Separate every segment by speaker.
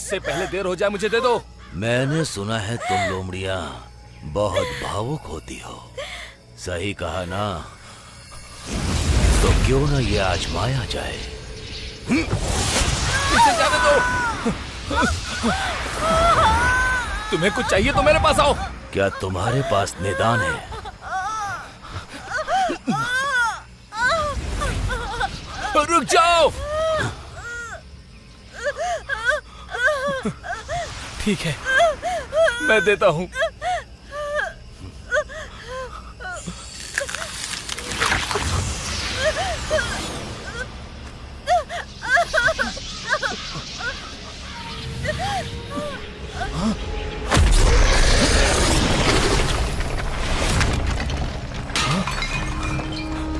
Speaker 1: इससे पहले देर हो जाए मुझे दे दो।
Speaker 2: मैंने सुना है तुम लोमड़ियां बहुत भावुक होती हो, सही कहा ना? तो क्यों ना ये आजमाया जाए।
Speaker 1: इसे जाने दो। तुम्हें कुछ चाहिए तो मेरे पास आओ।
Speaker 2: क्या तुम्हारे पास निदान है?
Speaker 1: रुक जाओ। ठीक है, मैं देता हूं।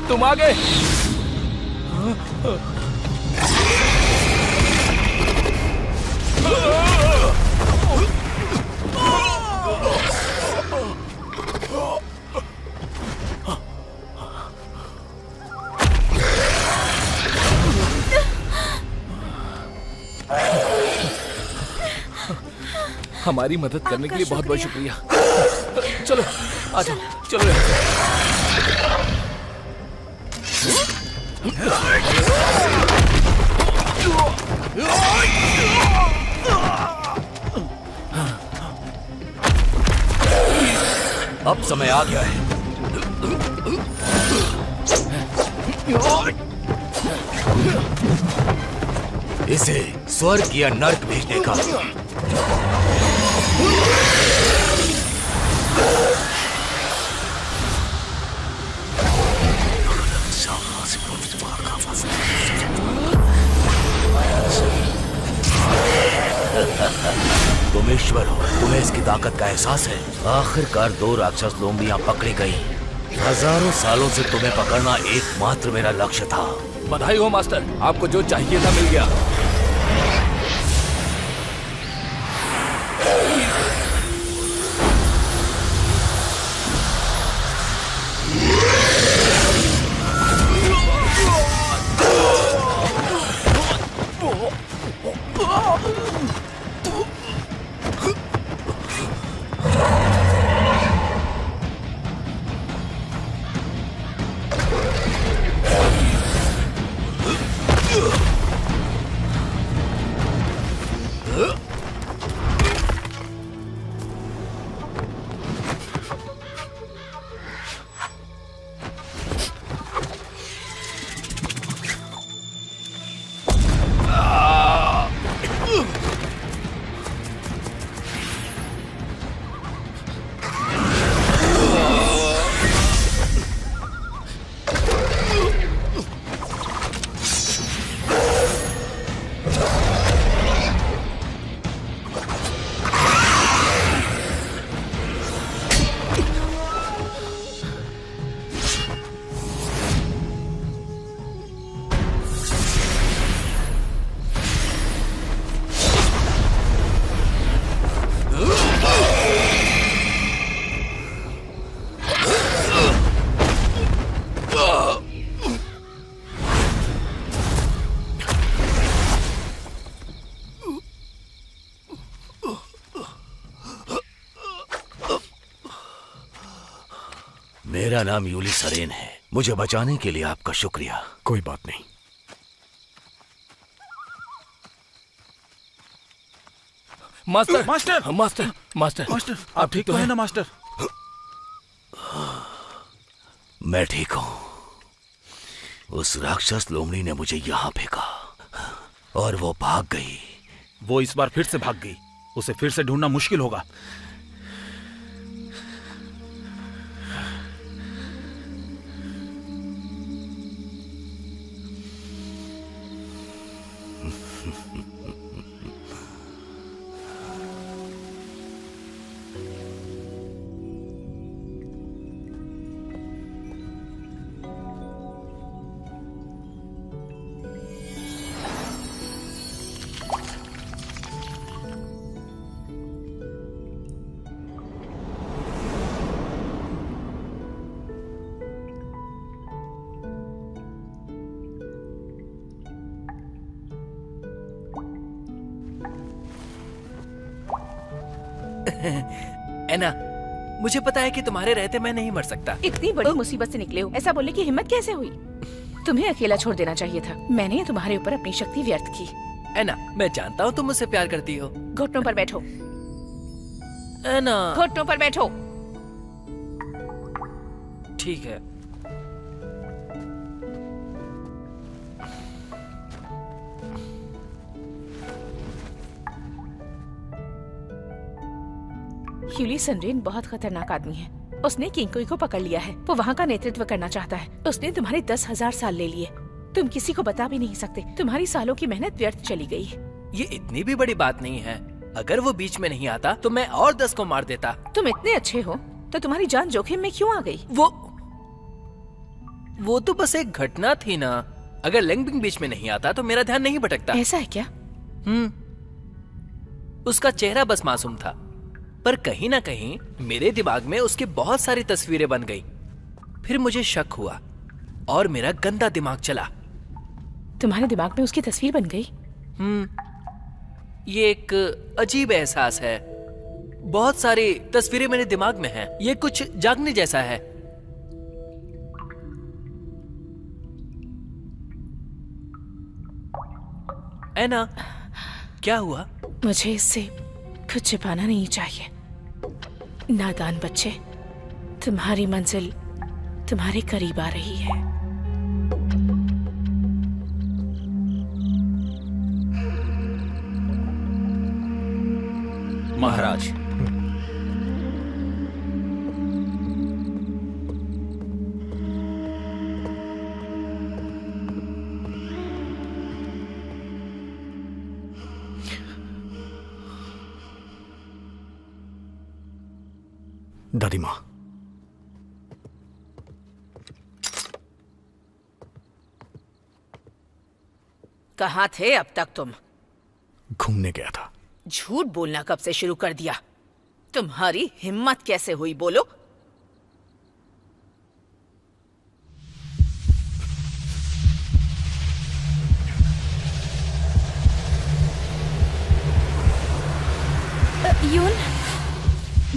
Speaker 1: तुम आ गए। हमारी मदद करने के लिए बहुत बहुत शुक्रिया। चलो आ जाओ, चलो यहाँ
Speaker 2: अब समय आ गया है। इसे स्वर्ग या नर्क भेजने का। तुम ईश्वर हो, तुम्हें इसकी ताकत का एहसास है। आखिरकार 2 राक्षस लोमड़ियां पकड़ी गई। हजारों सालों से तुम्हें पकड़ना एकमात्र मेरा लक्ष्य था।
Speaker 1: बधाई हो मास्टर, आपको जो चाहिए था मिल गया।
Speaker 2: मेरा नाम यूली सरेन है। मुझे बचाने के लिए आपका शुक्रिया।
Speaker 3: कोई बात नहीं।
Speaker 1: Master
Speaker 3: master
Speaker 1: master master
Speaker 3: master, आप ठीक तो है ना मास्टर?
Speaker 2: मैं ठीक हूं। उस राक्षस लोमड़ी ने मुझे यहां फेंका और वो भाग गई।
Speaker 3: वो इस बार फिर से भाग गई। उसे फिर से ढूंढना मुश्किल होगा।
Speaker 1: एना, मुझे पता है कि तुम्हारे रहते मैं नहीं मर सकता।
Speaker 4: इतनी बड़ी मुसीबत से निकले हो, ऐसा बोलने की हिम्मत कैसे हुई? तुम्हें अकेला छोड़ देना चाहिए था। मैंने तुम्हारे ऊपर अपनी शक्ति व्यर्थ की।
Speaker 1: एना, मैं जानता हूँ तुम मुझसे प्यार करती हो।
Speaker 4: घुटनों पर बैठो।
Speaker 1: एना,
Speaker 4: घुटनों पर बैठो।
Speaker 1: ठीक है।
Speaker 4: ह्यूली सनरेन बहुत खतरनाक आदमी है। उसने किंगकुई को पकड़ लिया है। वो वहाँ का नेतृत्व करना चाहता है। उसने तुम्हारे 10,000 साल ले लिए। तुम किसी को बता भी नहीं सकते। तुम्हारी सालों की मेहनत व्यर्थ चली गई।
Speaker 1: ये इतनी भी बड़ी बात नहीं है। अगर वो बीच में नहीं आता तो मैं और 10 को मार देता।
Speaker 4: तुम इतने अच्छे हो तो तुम्हारी जान जोखिम में क्यों आ गई?
Speaker 1: वो तो बस एक घटना थी ना। अगर लेंगबिंग बीच में नहीं आता तो मेरा ध्यान नहीं भटकता।
Speaker 4: ऐसा है क्या?
Speaker 1: उसका चेहरा बस मासूम था, पर कहीं ना कहीं मेरे दिमाग में उसकी बहुत सारी तस्वीरें बन गई। फिर मुझे शक हुआ और मेरा गंदा दिमाग चला।
Speaker 4: तुम्हारे दिमाग में उसकी तस्वीर बन गई?
Speaker 1: ये एक अजीब एहसास है। बहुत सारी तस्वीरें मेरे दिमाग में हैं। ये कुछ जागने जैसा है। ऐना, क्या हुआ?
Speaker 4: मुझे इससे कुछ छिपाना नहीं चाहिए। नादान बच्चे, तुम्हारी मंजिल तुम्हारे करीब आ रही है।
Speaker 3: महाराज,
Speaker 5: दादी माँ,
Speaker 4: कहाँ थे अब तक तुम?
Speaker 5: घूमने गया था।
Speaker 4: झूठ बोलना कब से शुरू कर दिया? तुम्हारी हिम्मत कैसे हुई, बोलो?
Speaker 6: यून,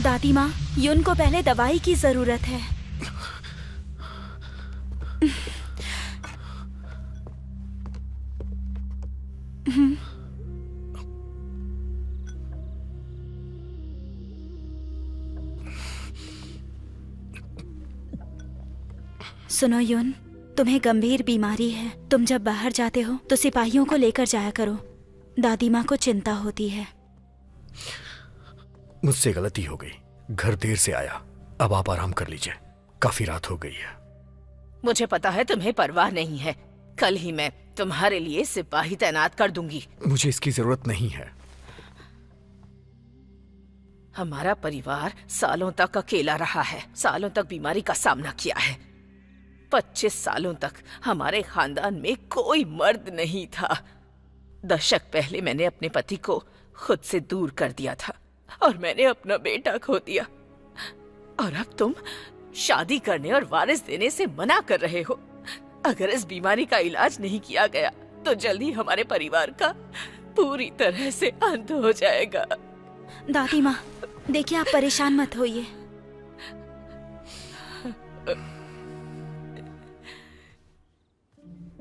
Speaker 6: दादी माँ, यून को पहले दवाई की जरूरत है। सुनो यून, तुम्हें गंभीर बीमारी है। तुम जब बाहर जाते हो तो सिपाहियों को लेकर जाया करो। दादी माँ को चिंता होती है।
Speaker 5: मुझसे गलती हो गई। घर देर से आया। अब आप आराम कर लीजिए, काफी रात हो गई है।
Speaker 4: मुझे पता है तुम्हें परवाह नहीं है। कल ही मैं तुम्हारे लिए सिपाही तैनात कर दूंगी।
Speaker 5: मुझे इसकी जरूरत नहीं है।
Speaker 4: हमारा परिवार सालों तक अकेला रहा है। सालों तक बीमारी का सामना किया है। 25 सालों तक हमारे खानदान में कोई मर्द नहीं था। दशक पहले मैंने अपने पति को खुद से दूर कर दिया था और मैंने अपना बेटा खो दिया। और अब तुम शादी करने और वारिस देने से मना कर रहे हो। अगर इस बीमारी का इलाज नहीं किया गया तो जल्दी हमारे परिवार का पूरी तरह से अंत हो जाएगा।
Speaker 6: दादी माँ, देखिए, आप परेशान मत होइए।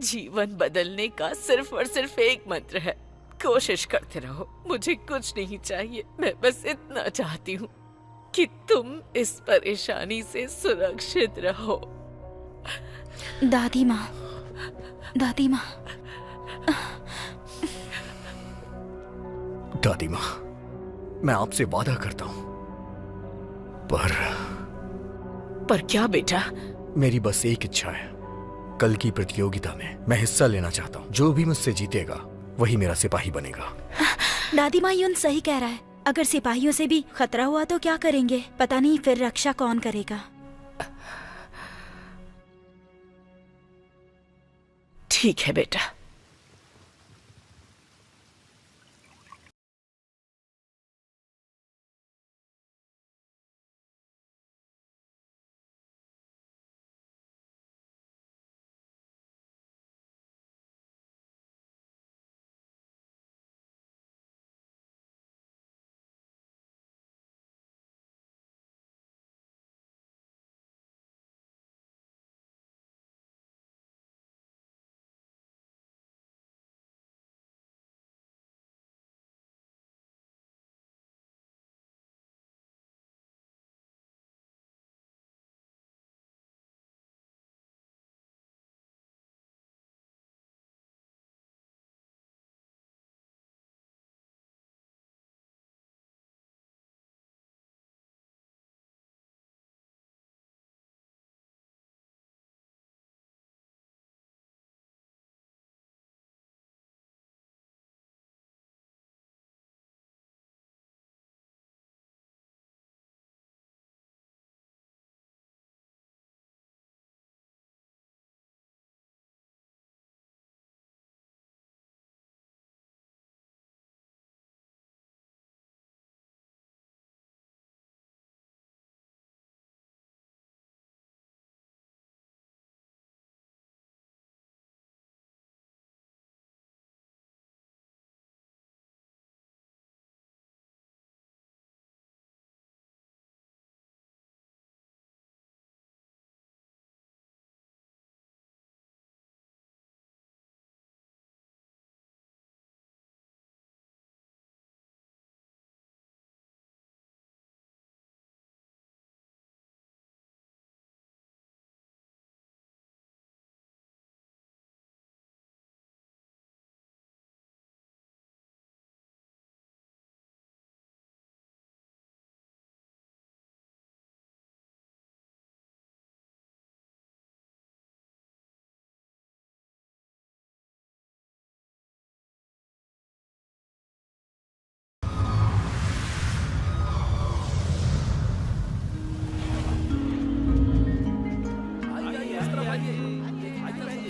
Speaker 4: जीवन बदलने का सिर्फ और सिर्फ एक मंत्र है। कोशिश करते रहो। मुझे कुछ नहीं चाहिए। मैं बस इतना चाहती हूँ कि तुम इस परेशानी से सुरक्षित रहो।
Speaker 6: दादी माँ, दादी माँ,
Speaker 5: दादी माँ, मैं आपसे वादा करता हूँ,
Speaker 4: पर क्या बेटा?
Speaker 5: मेरी बस एक इच्छा है। कल की प्रतियोगिता में मैं हिस्सा लेना चाहता हूँ। जो भी मुझसे जीतेगा वही मेरा सिपाही बनेगा।
Speaker 6: दादी माँ, यून सही कह रहा है। अगर सिपाहियों से भी खतरा हुआ तो क्या करेंगे? पता नहीं फिर रक्षा कौन करेगा।
Speaker 4: ठीक है बेटा।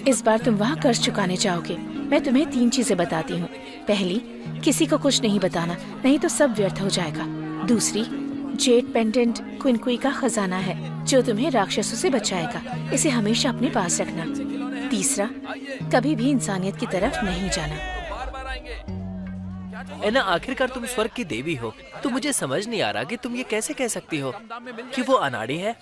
Speaker 4: इस बार तुम वहाँ कर्ज चुकाने जाओगे। मैं तुम्हें 3 चीजें बताती हूँ। पहली, किसी को कुछ नहीं बताना, नहीं तो सब व्यर्थ हो जाएगा। दूसरी, जेड पेंडेंट क्विनकुई का खजाना है जो तुम्हें राक्षसों से बचाएगा। इसे हमेशा अपने पास रखना। तीसरा, कभी भी इंसानियत की तरफ नहीं जाना।
Speaker 1: एना, आखिरकार तुम स्वर्ग की देवी हो, तो मुझे समझ नहीं आ रहा कि तुम ये कैसे कह सकती हो कि वो अनाड़ी है।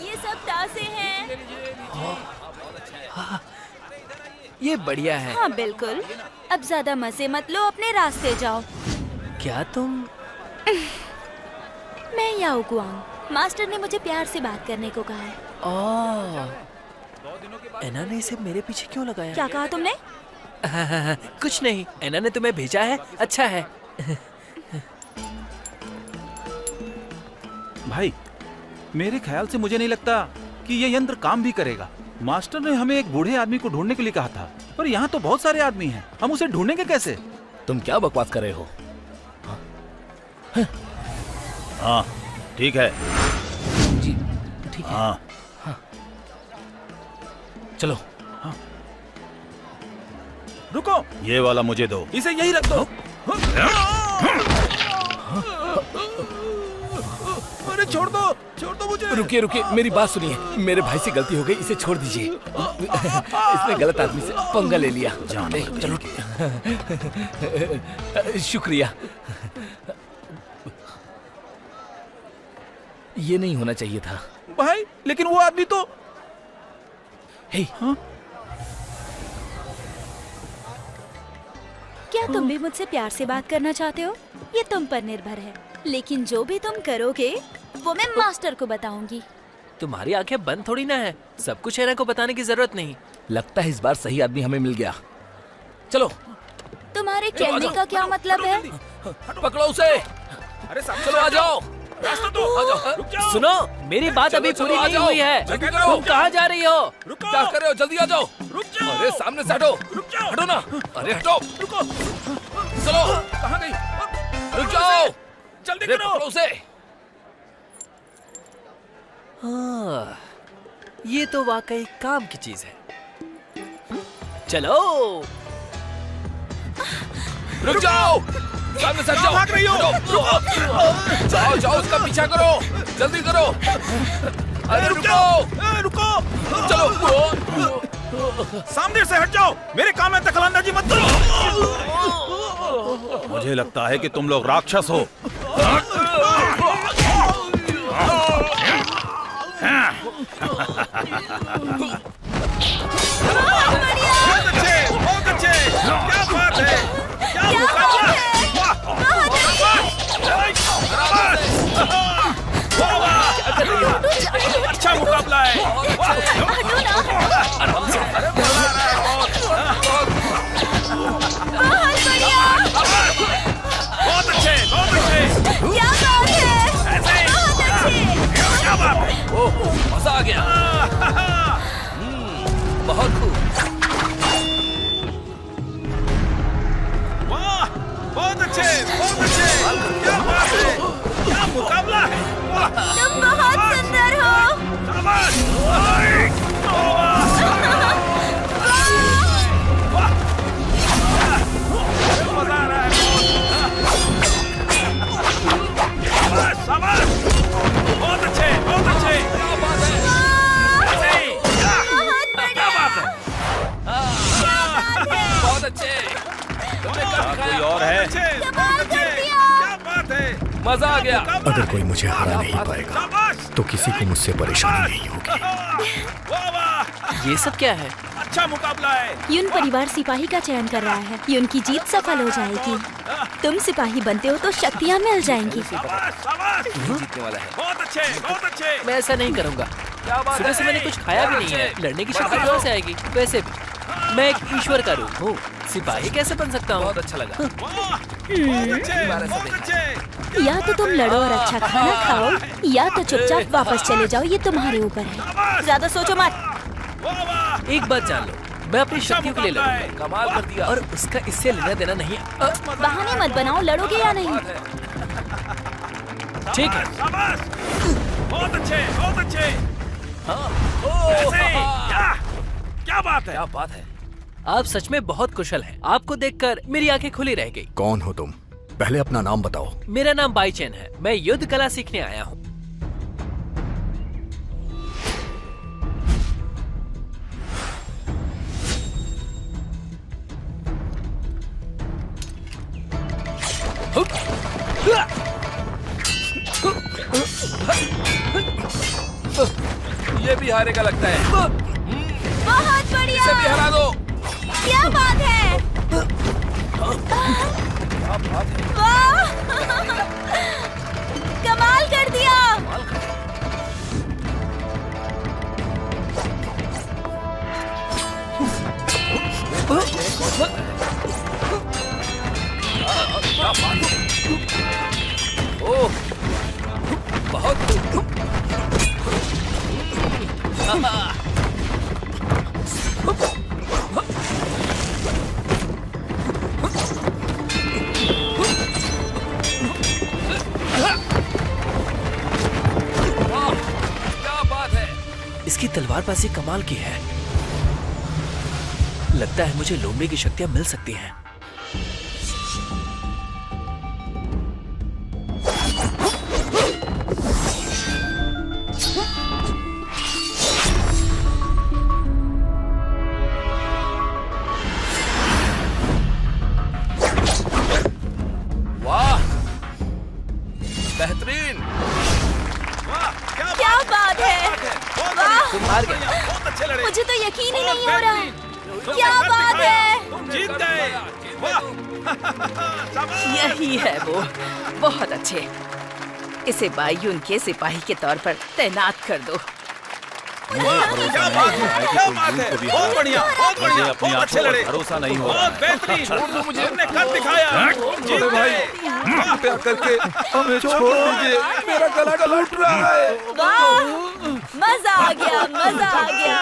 Speaker 6: ये सब तासे हैं।
Speaker 1: ये बढ़िया है।
Speaker 6: हाँ बिल्कुल। अब ज्यादा मजे मत लो, अपने रास्ते जाओ।
Speaker 1: क्या तुम?
Speaker 6: मैं याओ गुआंग। मास्टर ने मुझे प्यार से बात करने को कहा है।
Speaker 1: एना ने इसे मेरे पीछे क्यों लगाया?
Speaker 6: क्या कहा तुमने?
Speaker 1: कुछ नहीं, एना ने तुम्हें भेजा है। अच्छा है।
Speaker 3: भाई, मेरे ख्याल से मुझे नहीं लगता कि ये यंत्र काम भी करेगा। मास्टर ने हमें एक बूढ़े आदमी को ढूंढने के लिए कहा था, पर यहाँ तो बहुत सारे आदमी हैं। हम उसे ढूंढेंगे कैसे?
Speaker 2: तुम क्या बकवास कर रहे हो? हाँ ठीक है।
Speaker 1: जी ठीक है।
Speaker 2: हाँ चलो।
Speaker 3: रुको, ये वाला मुझे दो। इसे यही रख दो। अरे छोड़ दो मुझे।
Speaker 5: रुकिए रुकिए, मेरी बात सुनिए। मेरे भाई से गलती हो गई, इसे छोड़ दीजिए। इसने गलत आदमी से पंगा ले लिया। चलो शुक्रिया। ये नहीं होना चाहिए था
Speaker 3: भाई, लेकिन वो आदमी तो
Speaker 6: क्या तुम भी मुझसे प्यार से बात करना चाहते हो? ये तुम पर निर्भर है, लेकिन जो भी तुम करोगे वो मैं मास्टर को बताऊंगी।
Speaker 1: तुम्हारी आंखें बंद थोड़ी ना है, सब कुछ एना को बताने की जरूरत नहीं।
Speaker 5: लगता है इस बार सही आदमी हमें मिल गया। चलो।
Speaker 6: तुम्हारे कहने का क्या मतलब है?
Speaker 5: पकड़ो उसे।
Speaker 3: अरे
Speaker 5: चलो आ जाओ।
Speaker 1: सुनो, मेरी बात अभी पूरी नहीं हुई है। तुम कहाँ जा रही हो?
Speaker 5: क्या कर रहे हो? जल्दी आ जाओ। अरे सामने से हटो। हटो ना। अरे हटो। चलो।
Speaker 3: कहाँ गई?
Speaker 5: रुक जाओ।
Speaker 3: जल्दी
Speaker 5: अरे
Speaker 3: करो।
Speaker 5: पकड़ो उसे।
Speaker 1: हाँ, ये तो वाकई काम की चीज है। चलो।
Speaker 5: रुक जाओ। सामने से हट जाओ।
Speaker 3: भाग रही हो?
Speaker 5: जाओ जाओ, उसका पीछा करो। जल्दी करो। अरे रुको। चलो।
Speaker 3: सामने से हट जाओ। मेरे काम में दखलंदाजी मत करो। मुझे लगता है कि तुम लोग राक्षस हो। बहुत अच्छे। क्या बात है? क्या मुकाबला है? अच्छा मुकाबला है। बहुत अच्छे।
Speaker 6: क्या बात है?
Speaker 3: ऐसे
Speaker 6: बहुत अच्छे।
Speaker 3: क्या बात है?
Speaker 5: ओह, मजा आ गया। बहुत खूब।
Speaker 3: वाह, बहुत अच्छे। क्या बात है? क्या मुकाबला है? वाह,
Speaker 6: तुम बहुत सुंदर हो।
Speaker 3: शाबाश। मजा आ रहा है। शाबाश। बहुत अच्छे।
Speaker 5: क्या बात है?
Speaker 3: ऐसे ही। क्या बात है?
Speaker 6: बहुत
Speaker 5: अच्छे।
Speaker 3: कोई और है?
Speaker 6: कमाल कर दिया।
Speaker 3: क्या बात है?
Speaker 5: मजा आ गया। अगर कोई मुझे हरा नहीं पाएगा
Speaker 3: शाबाश।
Speaker 5: तो किसी को मुझसे परेशानी नहीं होगी।
Speaker 3: वाह वाह,
Speaker 1: ये सब क्या है?
Speaker 3: अच्छा मुकाबला है।
Speaker 6: यून परिवार सिपाही का चयन कर रहा है। यून की जीत सफल हो जाएगी। तुम सिपाही बनते हो तो शक्तियाँ मिल जाएंगी।
Speaker 3: शाबाश शाबाश,
Speaker 5: जीतने वाला है।
Speaker 3: बहुत अच्छे बहुत अच्छे।
Speaker 1: मैं ऐसा नहीं करूंगा।
Speaker 5: क्या बात
Speaker 1: सुबह से मैंने कुछ खाया भी नहीं है, लड़ने की शक्ति कहाँ से आएगी? वैसे भी मैं एक ईश्वर का रूप हूँ, सिपाही कैसे बन सकता हूँ?
Speaker 5: बहुत अच्छा लगा।
Speaker 3: वाह
Speaker 6: या तो तुम लड़ो और अच्छा खाना खाओ, या तो चुपचाप वापस चले जाओ। ये तुम्हारे ऊपर है, ज्यादा सोचो मत।
Speaker 1: एक बात जान लो, मैं अपनी शक्तियों के लिए लड़ूंगा।
Speaker 2: कमाल कर दिया।
Speaker 1: और उसका इससे लेना देना नहीं है।
Speaker 6: बहाने मत बनाओ, लड़ोगे या नहीं?
Speaker 1: ठीक है।
Speaker 3: बहुत अच्छे, बहुत अच्छे। क्या बात है?
Speaker 2: क्या बात है।
Speaker 1: आप सच में बहुत कुशल हैं। आपको देखकर मेरी आंखें खुली रह गई।
Speaker 5: कौन हो तुम? पहले अपना नाम बताओ।
Speaker 1: मेरा नाम बाईचेन है। मैं युद्ध कला सीखने आया हूँ।
Speaker 2: ये भी हारेगा लगता है।
Speaker 6: बहुत बढ़िया,
Speaker 2: इसे भी हरा दो।
Speaker 6: क्या बात है? वाह! कमाल कर दिया।
Speaker 2: ओह, बहुत
Speaker 1: इसकी तलवारबाजी कमाल की है। लगता है मुझे लोमड़ी की शक्तियां मिल सकती हैं।
Speaker 2: वाह, बेहतरीन।
Speaker 6: क्या बात है? वाह!
Speaker 1: तुम हार गए।
Speaker 3: बहुत अच्छे लड़े।
Speaker 6: मुझे तो यकीन ही नहीं हो रहा। क्या बात है?
Speaker 3: तुम जीत गए।
Speaker 4: यही है वो, बहुत अच्छे। इसे बायून के सिपाही के तौर पर तैनात कर दो।
Speaker 3: क्या बात है? बहुत बढ़िया, बहुत बढ़िया, बहुत अच्छे लड़े।
Speaker 7: भरोसा नहीं हो
Speaker 3: बहुत बेहतरीन। तुमने कर दिखाया। जीत गए।
Speaker 7: कृपया करके हमें छोड़ दीजिए, मेरा गला घुट रहा है।
Speaker 6: वाह! मजा आ गया, मजा आ गया।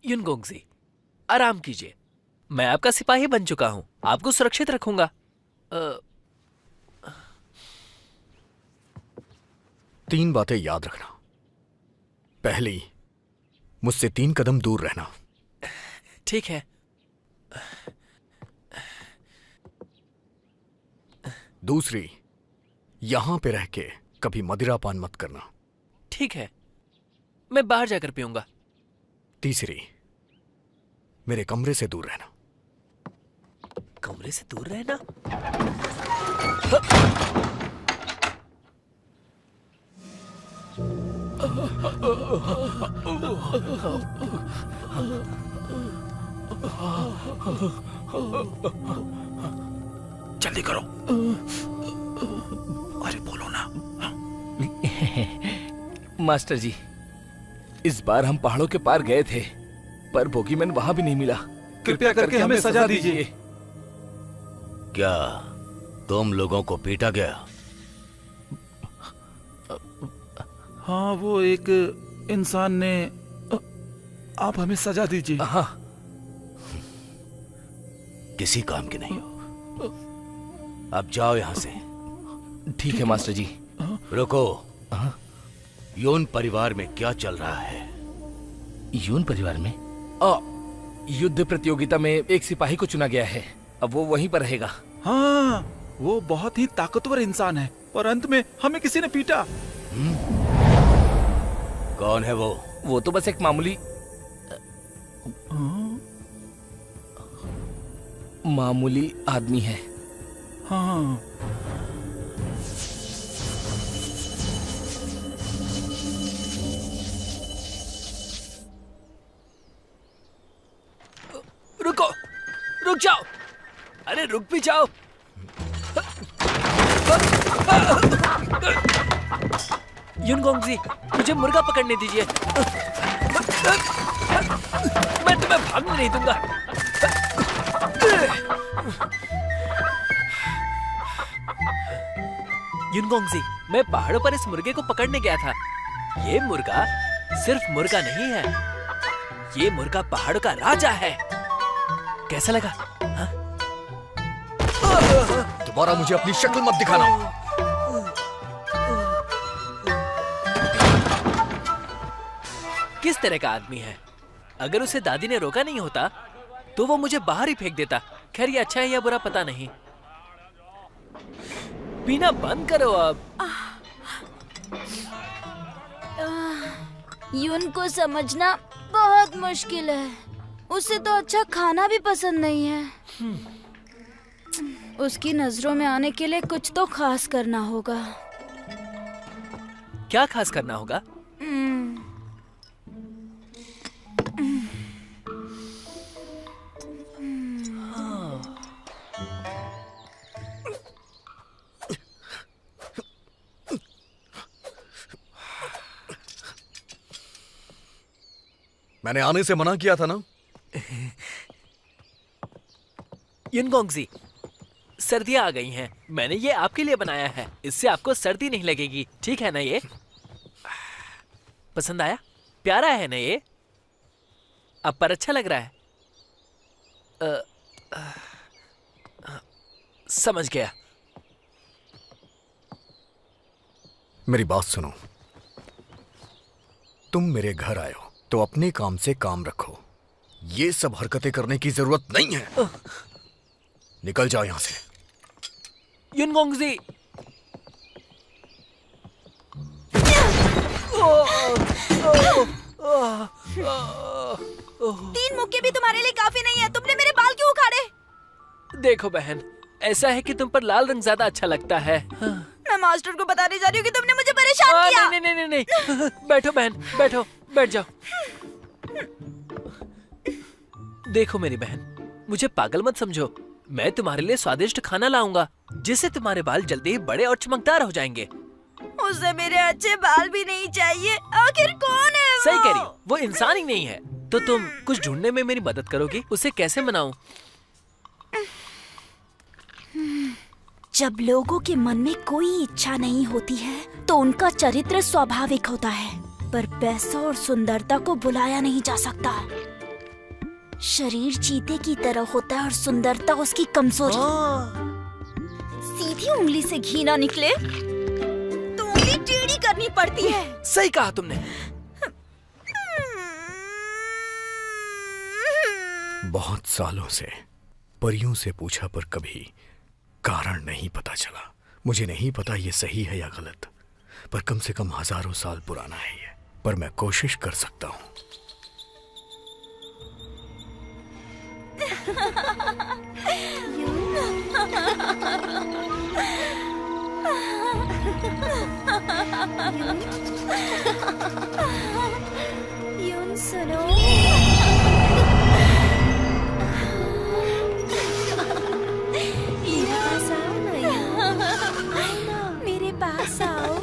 Speaker 1: युनगोंगजी, आराम कीजिए। मैं आपका सिपाही बन चुका हूं। आपको सुरक्षित रखूंगा।
Speaker 5: 3 बातें याद रखना। पहली, मुझसे 3 कदम दूर रहना।
Speaker 1: ठीक है।
Speaker 5: दूसरी, यहां पे रह के कभी मदिरापान मत करना।
Speaker 1: ठीक है, मैं बाहर जाकर पीऊंगा।
Speaker 5: तीसरी, मेरे कमरे से दूर रहना।
Speaker 1: कमरे से दूर रहना?
Speaker 3: जल्दी करो। अरे बोलो ना।
Speaker 2: मास्टर जी, इस बार हम पहाड़ों के पार गए थे, पर बोगीमैन वहां भी नहीं मिला।
Speaker 3: कृपया करके हमें सजा दीजिए।
Speaker 2: क्या तुम लोगों को पीटा गया?
Speaker 3: हाँ, वो एक इंसान ने। आप हमें सजा दीजिए।
Speaker 2: हाँ, किसी काम के नहीं हो। अब जाओ यहां से। ठीक है मास्टर जी। रुको। यून परिवार में क्या चल रहा है? यून परिवार में युद्ध प्रतियोगिता में एक सिपाही को चुना गया है। अब वो वहीं पर रहेगा।
Speaker 3: हाँ, वो बहुत ही ताकतवर इंसान है और अंत में हमें किसी ने पीटा।
Speaker 2: कौन है वो? वो तो बस एक मामूली आदमी है।
Speaker 3: हाँ,
Speaker 1: रुको। रुक जाओ, अरे रुक भी जाओ। युनगोंगजी, मुझे मुर्गा पकड़ने दीजिए। मैं तुम्हें भागने नहीं दूंगा। युनगोंगजी, मैं पहाड़ों पर इस मुर्गे को पकड़ने गया था। ये मुर्गा सिर्फ मुर्गा नहीं है, ये मुर्गा पहाड़ों का राजा है। कैसा लगा? हाँ?
Speaker 5: दोबारा मुझे अपनी शक्ल मत दिखाना।
Speaker 1: किस तरह का आदमी है? अगर उसे दादी ने रोका नहीं होता तो वो मुझे बाहर ही फेंक देता। खैर, ये अच्छा है या बुरा पता नहीं। पीना बंद करो अब।
Speaker 8: यून को समझना बहुत मुश्किल है। उसे तो अच्छा खाना भी पसंद नहीं है। उसकी नजरों में आने के लिए कुछ तो खास करना होगा।
Speaker 1: क्या खास करना होगा?
Speaker 5: मैंने आने से मना किया था ना।
Speaker 1: युनगोंगजी, सर्दियां आ गई हैं। मैंने ये आपके लिए बनाया है। इससे आपको सर्दी नहीं लगेगी, ठीक है ना? ये पसंद आया? प्यारा है ना ये? अब पर अच्छा लग रहा है? समझ गया।
Speaker 5: मेरी बात सुनो, तुम मेरे घर आए हो तो अपने काम से काम रखो। ये सब हरकतें करने की जरूरत नहीं है। निकल जाओ यहां से।
Speaker 1: युनगोंगजी,
Speaker 8: 3 मुक्के भी तुम्हारे लिए काफी नहीं है। तुमने मेरे बाल क्यों उखाड़े?
Speaker 1: देखो बहन, ऐसा है कि तुम पर लाल रंग ज्यादा अच्छा लगता है।
Speaker 8: मैं मास्टर को बताने जा रही हूँ कि तुमने मुझे परेशान किया।
Speaker 1: नहीं नहीं नहीं नहीं, बैठो बहन, बैठो, बैठ जाओ। देखो मेरी बहन, मुझे पागल मत समझो। मैं तुम्हारे लिए स्वादिष्ट खाना लाऊंगा जिससे तुम्हारे बाल जल्दी ही बड़े और चमकदार हो जाएंगे।
Speaker 8: उसे मेरे अच्छे बाल भी नहीं चाहिए। आखिर कौन है वो?
Speaker 1: सही कह रही हो, वो इंसान ही नहीं है। तो तुम कुछ ढूंढने में मेरी मदद करोगी? उसे कैसे मनाऊं?
Speaker 6: जब लोगों के मन में कोई इच्छा नहीं होती है तो उनका चरित्र स्वाभाविक होता है, पर पैसा और सुंदरता को बुलाया नहीं जा सकता। शरीर चीते की तरह होता है और सुंदरता उसकी कमजोरी। सीधी उंगली से घी ना निकले तो उंगली टेढ़ी करनी पड़ती है।
Speaker 1: सही कहा तुमने।
Speaker 5: बहुत सालों से परियों से पूछा पर कभी कारण नहीं पता चला। मुझे नहीं पता ये सही है या गलत, पर कम से कम हजारों साल पुराना है ये। पर मैं कोशिश कर सकता हूँ।
Speaker 6: यून सुनो। मेरे पास आओ,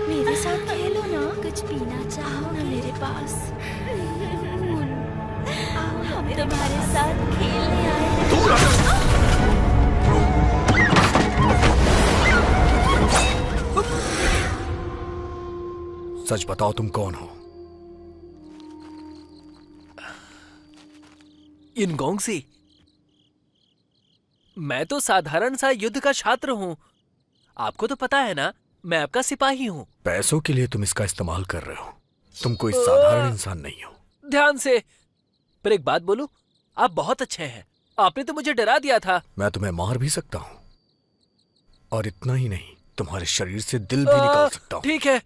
Speaker 6: मेरे साथ खेलो ना। कुछ पीना चाहो ना मेरे पास? आओ, हम तुम्हारे साथ खेलने आए हैं।
Speaker 5: सच बताओ, तुम कौन हो?
Speaker 1: युनगोंगजी, मैं तो साधारण सा युद्ध का छात्र हूँ। आपको तो पता है ना, मैं आपका सिपाही हूँ।
Speaker 5: पैसों के लिए तुम इसका इस्तेमाल कर रहे हो। तुम कोई साधारण इंसान नहीं हो।
Speaker 1: ध्यान से। पर एक बात बोलूं, आप बहुत अच्छे हैं। आपने तो मुझे डरा दिया था।
Speaker 5: मैं तुम्हें मार भी सकता हूँ, और इतना ही नहीं, तुम्हारे शरीर से दिल भी निकाल सकता हूँ।
Speaker 1: ठीक है,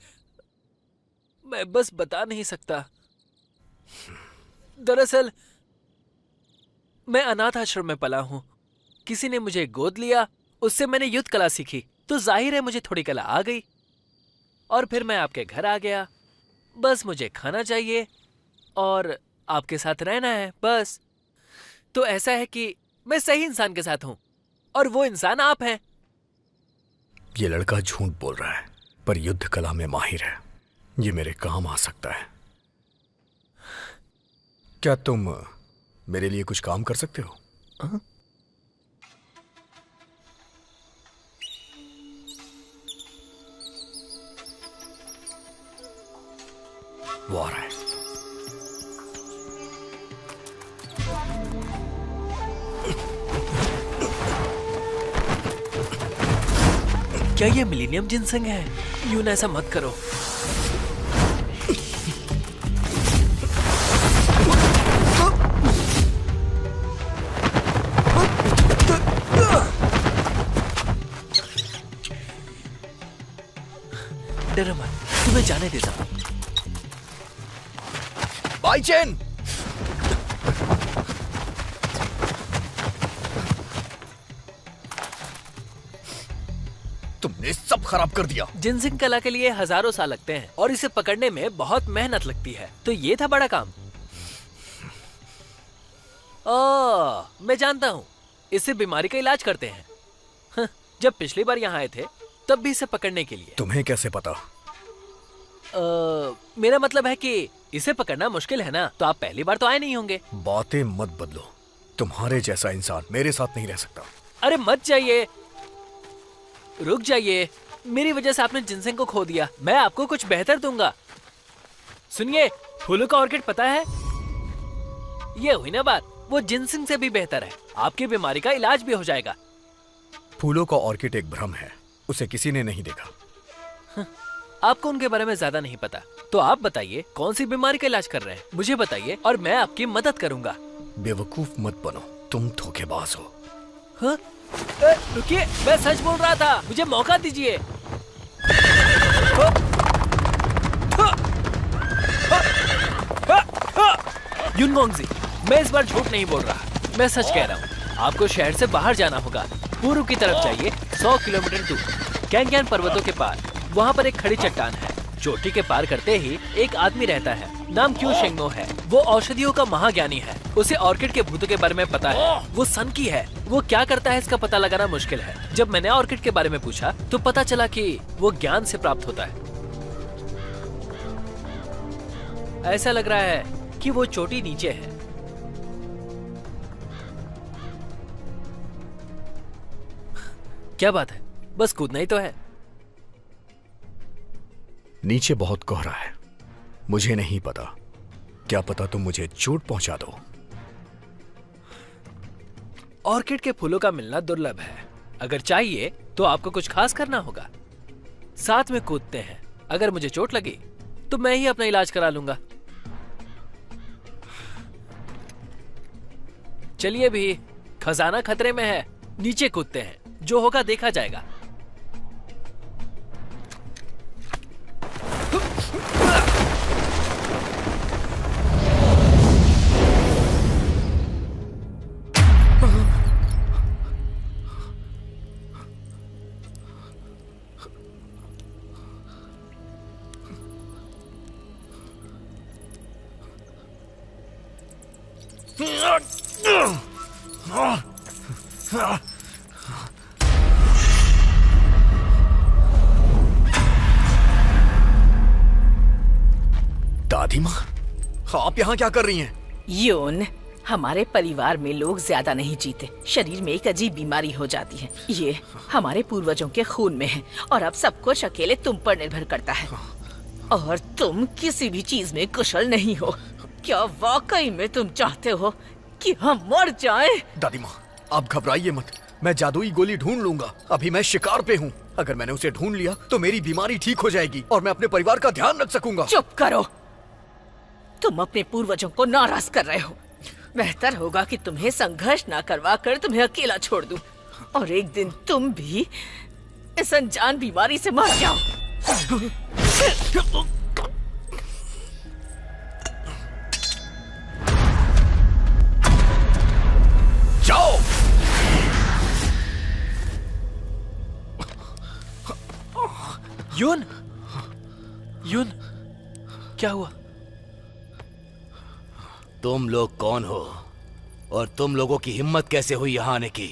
Speaker 1: मैं बस बता नहीं सकता। दरअसल मैं अनाथ आश्रम में पला हूँ। किसी ने मुझे गोद लिया, उससे मैंने युद्ध कला सीखी, तो जाहिर है मुझे थोड़ी कला आ गई। और फिर मैं आपके घर आ गया। बस मुझे खाना चाहिए और आपके साथ रहना है, बस। तो ऐसा है कि मैं सही इंसान के साथ हूँ और वो इंसान आप हैं।
Speaker 5: ये लड़का झूठ बोल रहा है, पर युद्ध कला में माहिर है। ये मेरे काम आ सकता है। क्या तुम मेरे लिए कुछ काम कर सकते हो? वो आ रहा है।
Speaker 1: क्या ये मिलीनियम जिनसेंग है? यून ऐसा मत करो। डरो मत, तुम्हें जाने देता हूं।
Speaker 5: बाईचेन! तुमने सब खराब कर दिया।
Speaker 1: जिनसिंग कला के लिए हजारों साल लगते हैं और इसे पकड़ने में बहुत मेहनत लगती है, तो ये था बड़ा काम। ओह, मैं जानता हूँ, इससे बीमारी का इलाज करते हैं। जब पिछली बार यहाँ आए थे तब भी इसे पकड़ने के लिए।
Speaker 5: तुम्हें कैसे पता?
Speaker 1: मेरा मतलब है कि इसे पकड़ना मुश्किल है ना, तो आप पहली बार तो आए नहीं होंगे।
Speaker 5: बातें मत बदलो। तुम्हारे जैसा इंसान मेरे साथ नहीं रह सकता।
Speaker 1: अरे मत जाइए, रुक जाइए। मेरी वजह से आपने जिनसिंग को खो दिया। मैं आपको कुछ बेहतर दूंगा। सुनिए, फूलों का ऑर्किड पता है? ये हुई ना बात, वो जिनसिंग से भी बेहतर है। आपकी बीमारी का इलाज भी हो जाएगा।
Speaker 5: फूलों का ऑर्किड एक भ्रम है, उसे किसी ने नहीं देखा।
Speaker 1: आपको उनके बारे में ज्यादा नहीं पता, तो आप बताइए कौन सी बीमारी का इलाज कर रहे हैं? मुझे बताइए और मैं आपकी मदद करूंगा।
Speaker 5: बेवकूफ मत बनो, तुम धोखेबाज हो।
Speaker 1: हाँ? रुकिए, मैं सच बोल रहा था, मुझे मौका दीजिए। युनगोंगजी, मैं इस बार झूठ नहीं बोल रहा, मैं सच कह रहा हूँ। आपको शहर से बाहर जाना होगा। पूर्व की तरफ जाइए 100 किलोमीटर दूर, कैंगयान पर्वतों के पार। वहाँ पर एक खड़ी चट्टान है। चोटी के पार करते ही एक आदमी रहता है, नाम क्यू शेंगनो है। वो औषधियों का महाज्ञानी है। उसे ऑर्किड के भूतों के बारे में पता है। वो सन की है। वो क्या करता है इसका पता लगाना मुश्किल है। जब मैंने ऑर्किड के बारे में पूछा तो पता चला कि वो ज्ञान से प्राप्त होता है। ऐसा लग रहा है कि वो चोटी नीचे है। क्या बात है, बस कूदना ही तो है।
Speaker 5: नीचे बहुत कोहरा है, मुझे नहीं पता। क्या पता तुम मुझे चोट पहुंचा दो।
Speaker 1: ऑर्किड के फूलों का मिलना दुर्लभ है। अगर चाहिए तो आपको कुछ खास करना होगा। साथ में कूदते हैं। अगर मुझे चोट लगी तो मैं ही अपना इलाज करा लूंगा। चलिए भी, खजाना खतरे में है। नीचे कूदते हैं, जो होगा देखा जाएगा।
Speaker 5: दादी माँ, आप यहाँ क्या कर रही हैं?
Speaker 4: यून, हमारे परिवार में लोग ज्यादा नहीं जीते। शरीर में एक अजीब बीमारी हो जाती है। ये हमारे पूर्वजों के खून में है और अब सब कुछ अकेले तुम पर निर्भर करता है। और तुम किसी भी चीज में कुशल नहीं हो। क्या वाकई में तुम चाहते हो कि हम मर जाएं?
Speaker 5: दादी माँ, आप घबराइए मत। मैं जादुई गोली ढूंढ लूंगा। अभी मैं शिकार पे हूँ। अगर मैंने उसे ढूंढ लिया तो मेरी बीमारी ठीक हो जाएगी और मैं अपने परिवार का ध्यान रख सकूंगा।
Speaker 4: चुप करो। तुम अपने पूर्वजों को नाराज कर रहे हो। बेहतर होगा कि तुम्हें संघर्ष ना करवा कर तुम्हें अकेला छोड़ दूं और एक दिन तुम भी इस अनजान बीमारी से मर जाओ।
Speaker 5: जाओ।
Speaker 1: यून, यून, क्या हुआ?
Speaker 2: तुम लोग कौन हो? और तुम लोगों की हिम्मत कैसे हुई यहां आने की?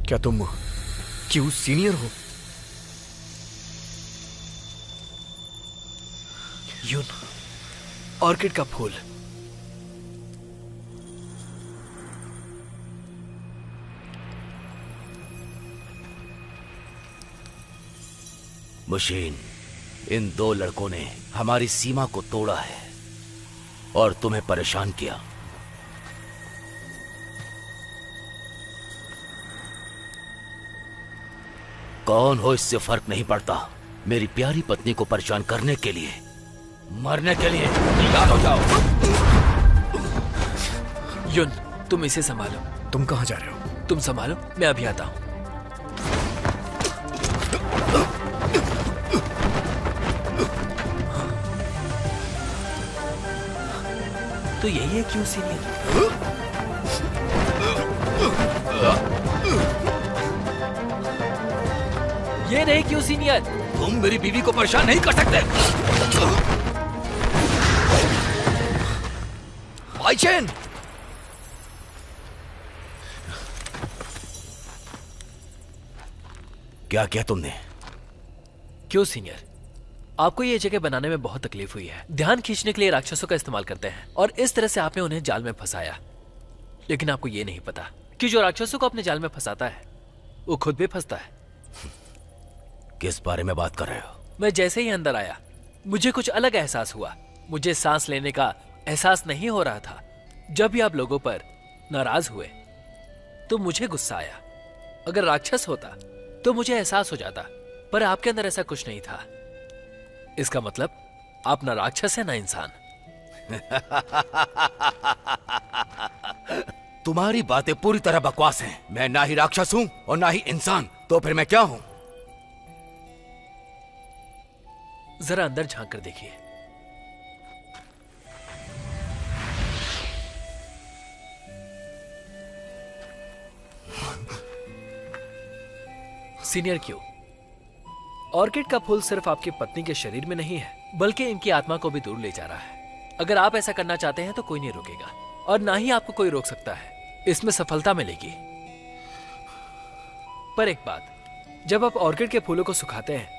Speaker 5: क्या तुम क्यों सीनियर हो?
Speaker 1: यून, ऑर्किड का फूल।
Speaker 2: मुशीन, इन दो लड़कों ने हमारी सीमा को तोड़ा है और तुम्हें परेशान किया। कौन हो इससे फर्क नहीं पड़ता। मेरी प्यारी पत्नी को परेशान करने के लिए, मरने के लिए तैयार हो जाओ।
Speaker 1: युन, तुम इसे संभालो।
Speaker 5: तुम कहां जा रहे हो?
Speaker 1: तुम संभालो, मैं अभी आता हूं। तो यही है क्यों सीनियर? ये नहीं क्यों सीनियर?
Speaker 2: तुम मेरी बीवी को परेशान नहीं कर सकते। आइचेन! क्या किया तुमने?
Speaker 1: क्यों सीनियर? आपको ये जगह बनाने में बहुत तकलीफ हुई है। ध्यान खींचने के लिए राक्षसों का इस्तेमाल करते हैं और इस तरह से आपने उन्हें जाल में फंसाया। लेकिन आपको ये नहीं पता कि जो राक्षसों को अपने जाल में फंसाता है वो खुद भी फंसता है।
Speaker 2: किस बारे में बात कर रहे हो?
Speaker 1: मैं जैसे ही अंदर आया मुझे कुछ अलग एहसास हुआ। मुझे सांस लेने का एहसास नहीं हो रहा था। जब भी आप लोगों पर नाराज हुए तो मुझे गुस्सा आया। अगर राक्षस होता तो मुझे एहसास हो जाता, पर आपके अंदर ऐसा कुछ नहीं था। इसका मतलब आप ना राक्षस है ना इंसान।
Speaker 2: तुम्हारी बातें पूरी तरह बकवास हैं। मैं ना ही राक्षस हूं और ना ही इंसान, तो फिर मैं क्या हूं?
Speaker 1: जरा अंदर झांक कर देखिए। सीनियर क्यों? ऑर्किड का फूल सिर्फ आपकी पत्नी के शरीर में नहीं है बल्कि इनकी आत्मा को भी दूर ले जा रहा है। अगर आप ऐसा करना चाहते हैं तो कोई नहीं रोकेगा और ना ही आपको कोई रोक सकता है। इसमें सफलता मिलेगी। पर एक बात, जब आप ऑर्किड के फूलों को सुखाते हैं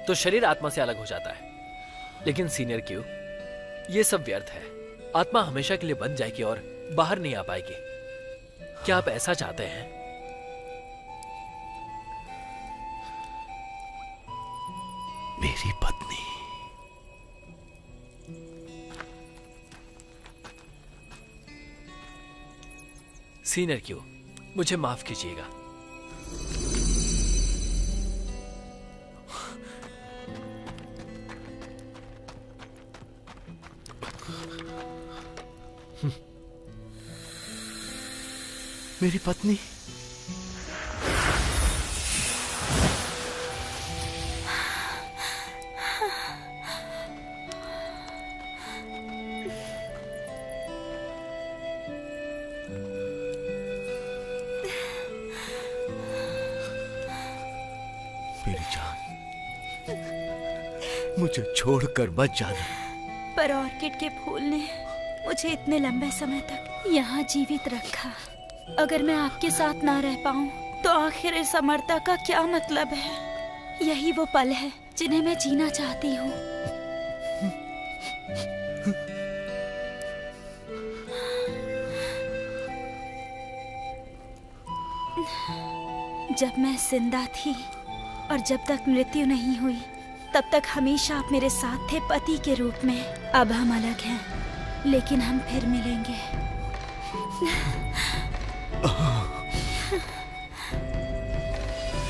Speaker 1: तो शरीर आत्मा से अलग हो जाता है। लेकिन सीनियर क्यों, यह सब व्यर्थ है। आत्मा हमेशा के लिए बंद जाएगी और बाहर नहीं आ पाएगी। क्या आप ऐसा चाहते हैं?
Speaker 2: मेरी पत्नी।
Speaker 1: सीनियर क्यों, मुझे माफ कीजिएगा।
Speaker 2: मेरी पत्नी। मेरी जान, मुझे छोड़कर मत जाना।
Speaker 6: पर ऑर्किड के फूल ने मुझे इतने लंबे समय तक यहाँ जीवित रखा। अगर मैं आपके साथ ना रह पाऊँ तो आखिर इस अमरता का क्या मतलब है? यही वो पल है जिन्हें मैं जीना चाहती हूँ। जब मैं जिंदा थी और जब तक मृत्यु नहीं हुई तब तक हमेशा आप मेरे साथ थे पति के रूप में। अब हम अलग हैं, लेकिन हम फिर मिलेंगे।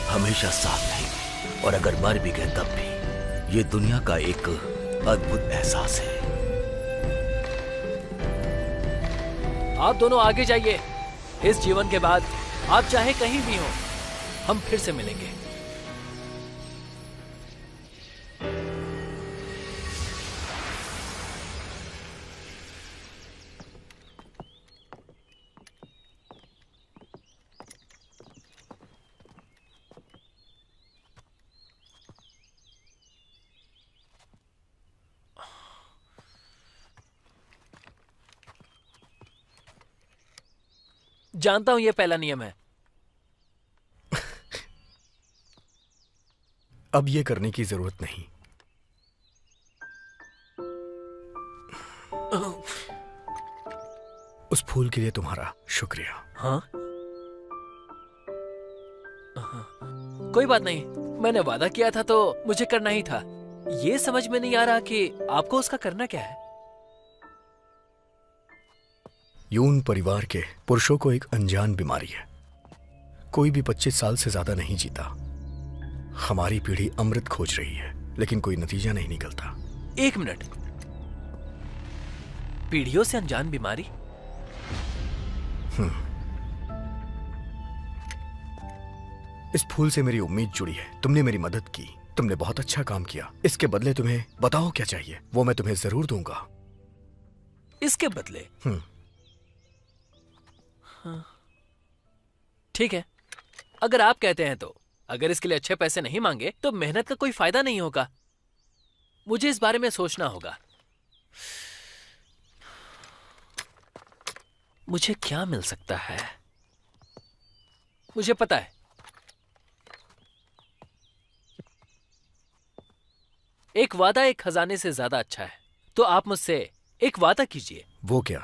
Speaker 2: हमेशा साथ नहीं, और अगर मर भी गए तब भी ये दुनिया का एक अद्भुत एहसास है।
Speaker 1: आप दोनों आगे जाइए। इस जीवन के बाद आप चाहे कहीं भी हो, हम फिर से मिलेंगे। जानता हूं ये पहला नियम है।
Speaker 5: अब ये करने की जरूरत नहीं। उस फूल के लिए तुम्हारा शुक्रिया।
Speaker 1: हाँ? कोई बात नहीं, मैंने वादा किया था तो मुझे करना ही था। ये समझ में नहीं आ रहा कि आपको उसका करना क्या है।
Speaker 5: यून परिवार के पुरुषों को एक अनजान बीमारी है। कोई भी 25 साल से ज्यादा नहीं जीता। हमारी पीढ़ी अमृत खोज रही है, लेकिन कोई नतीजा नहीं निकलता।
Speaker 1: 1 मिनट, पीढ़ियों से अनजान बीमारी?
Speaker 5: इस फूल से मेरी उम्मीद जुड़ी है। तुमने मेरी मदद की, तुमने बहुत अच्छा काम किया। इसके बदले तुम्हें बताओ क्या चाहिए, वो मैं तुम्हें जरूर दूंगा।
Speaker 1: इसके बदले? हाँ। ठीक है, अगर आप कहते हैं तो। अगर इसके लिए अच्छे पैसे नहीं मांगे तो मेहनत का कोई फायदा नहीं होगा। मुझे इस बारे में सोचना होगा। मुझे क्या मिल सकता है? मुझे पता है, एक वादा एक खजाने से ज्यादा अच्छा है। तो आप मुझसे एक वादा कीजिए।
Speaker 5: वो क्या?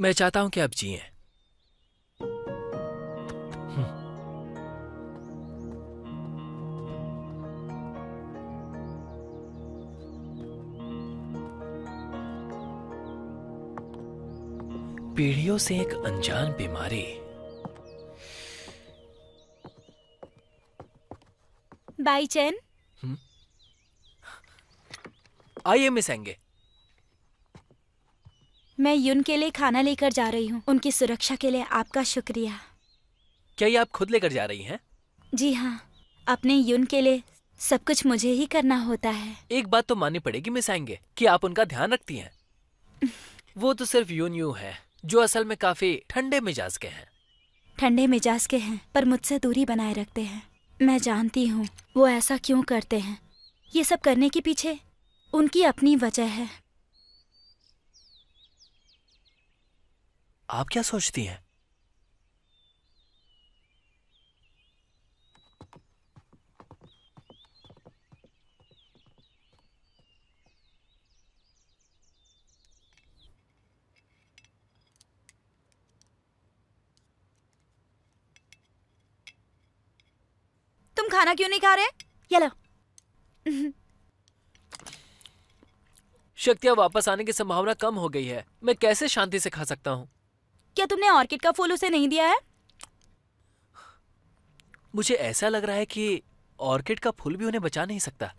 Speaker 1: मैं चाहता हूं कि आप जिएं। पीढ़ियों से एक अनजान बीमारी।
Speaker 6: बाई चैन,
Speaker 1: आइए मिस एंगे।
Speaker 6: मैं युन के लिए खाना लेकर जा रही हूँ। उनकी सुरक्षा के लिए आपका शुक्रिया।
Speaker 1: क्या ये आप खुद लेकर जा रही हैं?
Speaker 6: जी हाँ, अपने युन के लिए सब कुछ मुझे ही करना होता है।
Speaker 1: एक बात तो माननी पड़ेगी मिस एंगे कि आप उनका ध्यान रखती हैं। वो तो सिर्फ यून यू है, जो असल में काफी ठंडे मिजाज के हैं।
Speaker 6: ठंडे मिजाज के हैं, पर मुझसे दूरी बनाए रखते हैं। मैं जानती हूँ वो ऐसा क्यों करते हैं। ये सब करने के पीछे उनकी अपनी वजह है।
Speaker 1: आप क्या सोचती हैं?
Speaker 6: तुम खाना क्यों नहीं खा रहे? ये लो।
Speaker 1: शक्तियाँ वापस आने की संभावना कम हो गई है। मैं कैसे शांति से खा सकता हूँ?
Speaker 6: क्या तुमने ऑर्किड का फूल उसे नहीं दिया है?
Speaker 1: मुझे ऐसा लग रहा है कि ऑर्किड का फूल भी उन्हें बचा नहीं सकता।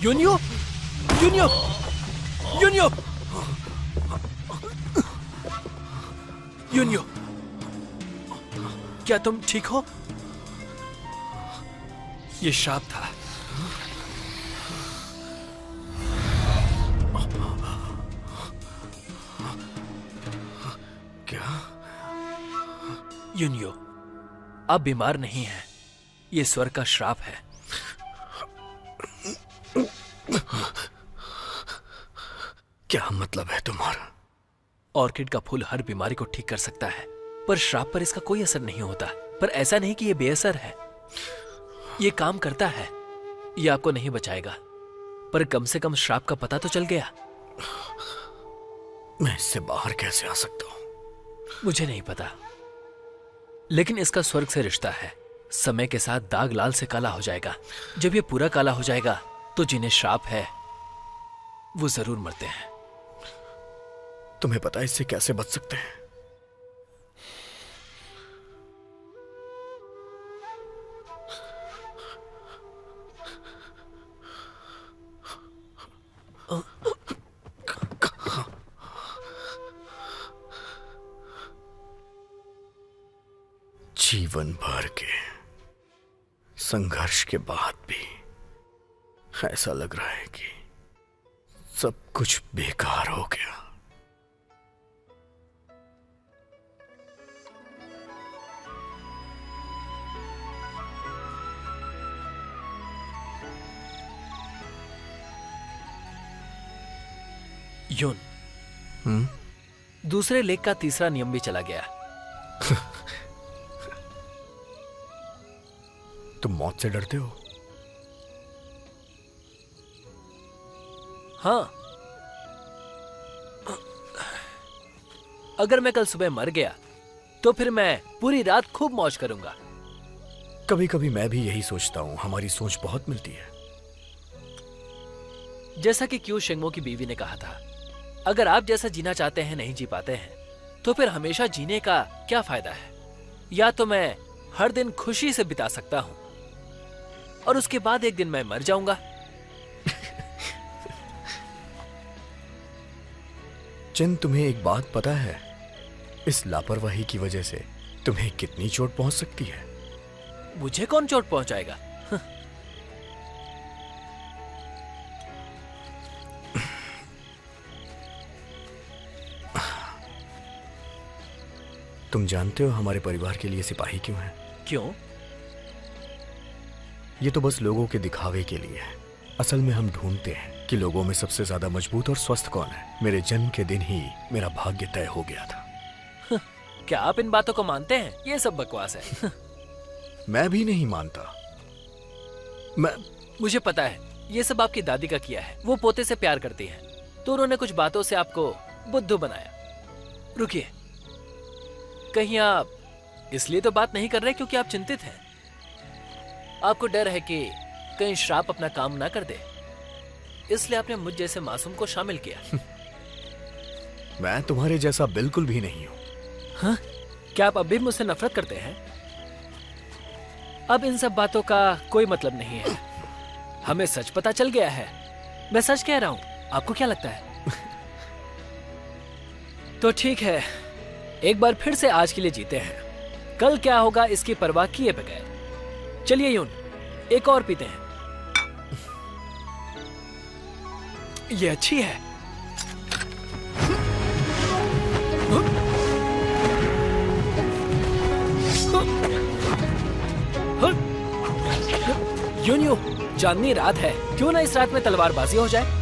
Speaker 1: यूनियो, यूनियो, यूनियो, यूनियो, क्या तुम ठीक हो? ये श्राप था।
Speaker 5: क्या?
Speaker 1: यूनियो, आप बीमार नहीं हैं। ये स्वर्ग का श्राप है।
Speaker 5: क्या मतलब है तुम्हारा?
Speaker 1: ऑर्किड का फूल हर बीमारी को ठीक कर सकता है, पर श्राप पर इसका कोई असर नहीं होता। पर ऐसा नहीं कि ये बेअसर है, ये काम करता है। ये आपको नहीं बचाएगा, पर कम से कम श्राप का पता तो चल गया।
Speaker 5: मैं इससे बाहर कैसे आ सकता हूं?
Speaker 1: मुझे नहीं पता, लेकिन इसका स्वर्ग से रिश्ता है। समय के साथ दाग लाल से काला हो जाएगा। जब ये पूरा काला हो जाएगा तो जिन्हें श्राप है वो जरूर मरते हैं।
Speaker 5: तुम्हें पता है इससे कैसे बच सकते हैं? जीवन भर के संघर्ष के बाद भी ऐसा लग रहा है कि सब कुछ बेकार हो गया।
Speaker 1: यून, दूसरे लेख का तीसरा नियम भी चला गया।
Speaker 5: तुम मौत से डरते हो?
Speaker 1: हाँ, अगर मैं कल सुबह मर गया तो फिर मैं पूरी रात खूब मौज करूंगा।
Speaker 5: कभी कभी मैं भी यही सोचता हूं, हमारी सोच बहुत मिलती है।
Speaker 1: जैसा कि क्यू शेंगमो की बीवी ने कहा था, अगर आप जैसा जीना चाहते हैं नहीं जी पाते हैं तो फिर हमेशा जीने का क्या फायदा है। या तो मैं हर दिन खुशी से बिता सकता हूं और उसके बाद एक दिन मैं मर जाऊंगा।
Speaker 5: चिन, तुम्हें एक बात पता है, इस लापरवाही की वजह से तुम्हें कितनी चोट पहुंच सकती है?
Speaker 1: मुझे कौन चोट पहुंचाएगा?
Speaker 5: तुम जानते हो हमारे परिवार के लिए सिपाही क्यों हैं?
Speaker 1: क्यों?
Speaker 5: ये तो बस लोगों के दिखावे के लिए है। असल में हम ढूंढते हैं कि लोगों में सबसे ज्यादा मजबूत और स्वस्थ कौन है। मेरे जन्म के दिन ही मेरा भाग्य तय हो गया था।
Speaker 1: क्या आप इन बातों को मानते हैं? ये सब बकवास है।
Speaker 5: मैं भी नहीं मानता।
Speaker 1: मुझे पता है ये सब आपकी दादी का किया है। वो पोते से प्यार करती हैं, तो उन्होंने कुछ बातों से आपको बुद्धू बनाया। रुकिए, कहीं आप इसलिए तो बात नहीं कर रहे क्योंकि आप चिंतित हैं? आपको डर है कि कहीं श्राप अपना काम ना कर दे, इसलिए आपने मुझ जैसे मासूम को शामिल किया।
Speaker 5: मैं तुम्हारे जैसा बिल्कुल भी नहीं हूं।
Speaker 1: हाँ? क्या आप अब भी मुझसे नफरत करते हैं? अब इन सब बातों का कोई मतलब नहीं है। हमें सच पता चल गया है। मैं सच कह रहा हूं, आपको क्या लगता है? तो ठीक है, एक बार फिर से आज के लिए जीते हैं। कल क्या होगा इसकी परवाह किए बगैर चलिए यून, एक और पीते हैं। ये अच्छी है। यून, चांदनी रात है, क्यों ना इस रात में तलवारबाजी हो जाए?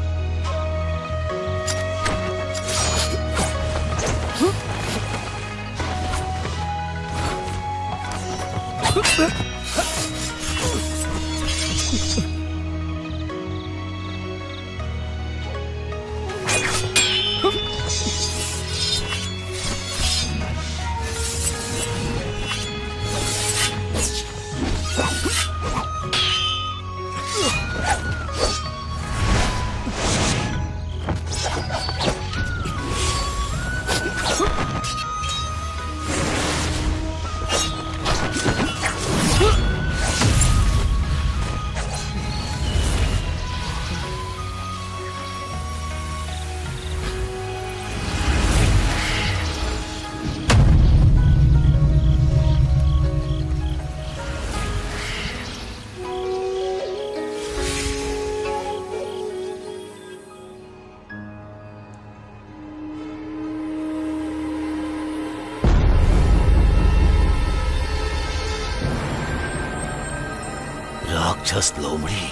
Speaker 2: राक्षस लोमड़ी,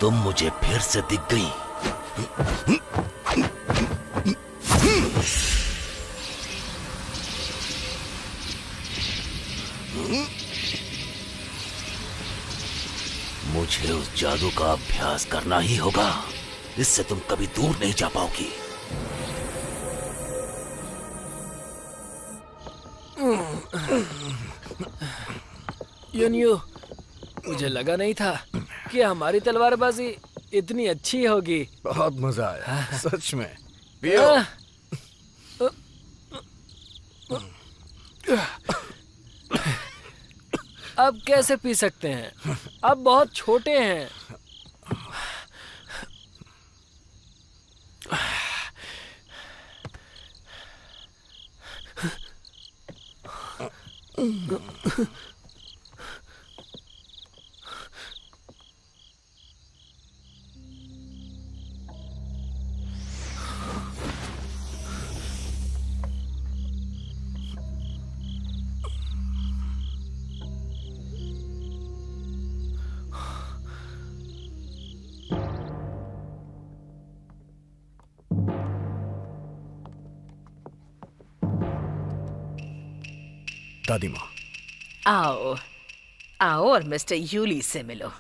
Speaker 2: तुम मुझे फिर से दिख गई। मुझे उस जादू का अभ्यास करना ही होगा, इससे तुम कभी दूर नहीं जा पाओगी।
Speaker 1: यूनियो, मुझे लगा नहीं था कि हमारी तलवारबाजी इतनी अच्छी होगी।
Speaker 5: बहुत मजा आया, सच में। पियो।
Speaker 1: अब कैसे पी सकते हैं? अब बहुत छोटे हैं।
Speaker 5: दादी माँ,
Speaker 4: आओ आओ और मिस्टर यूली से मिलो।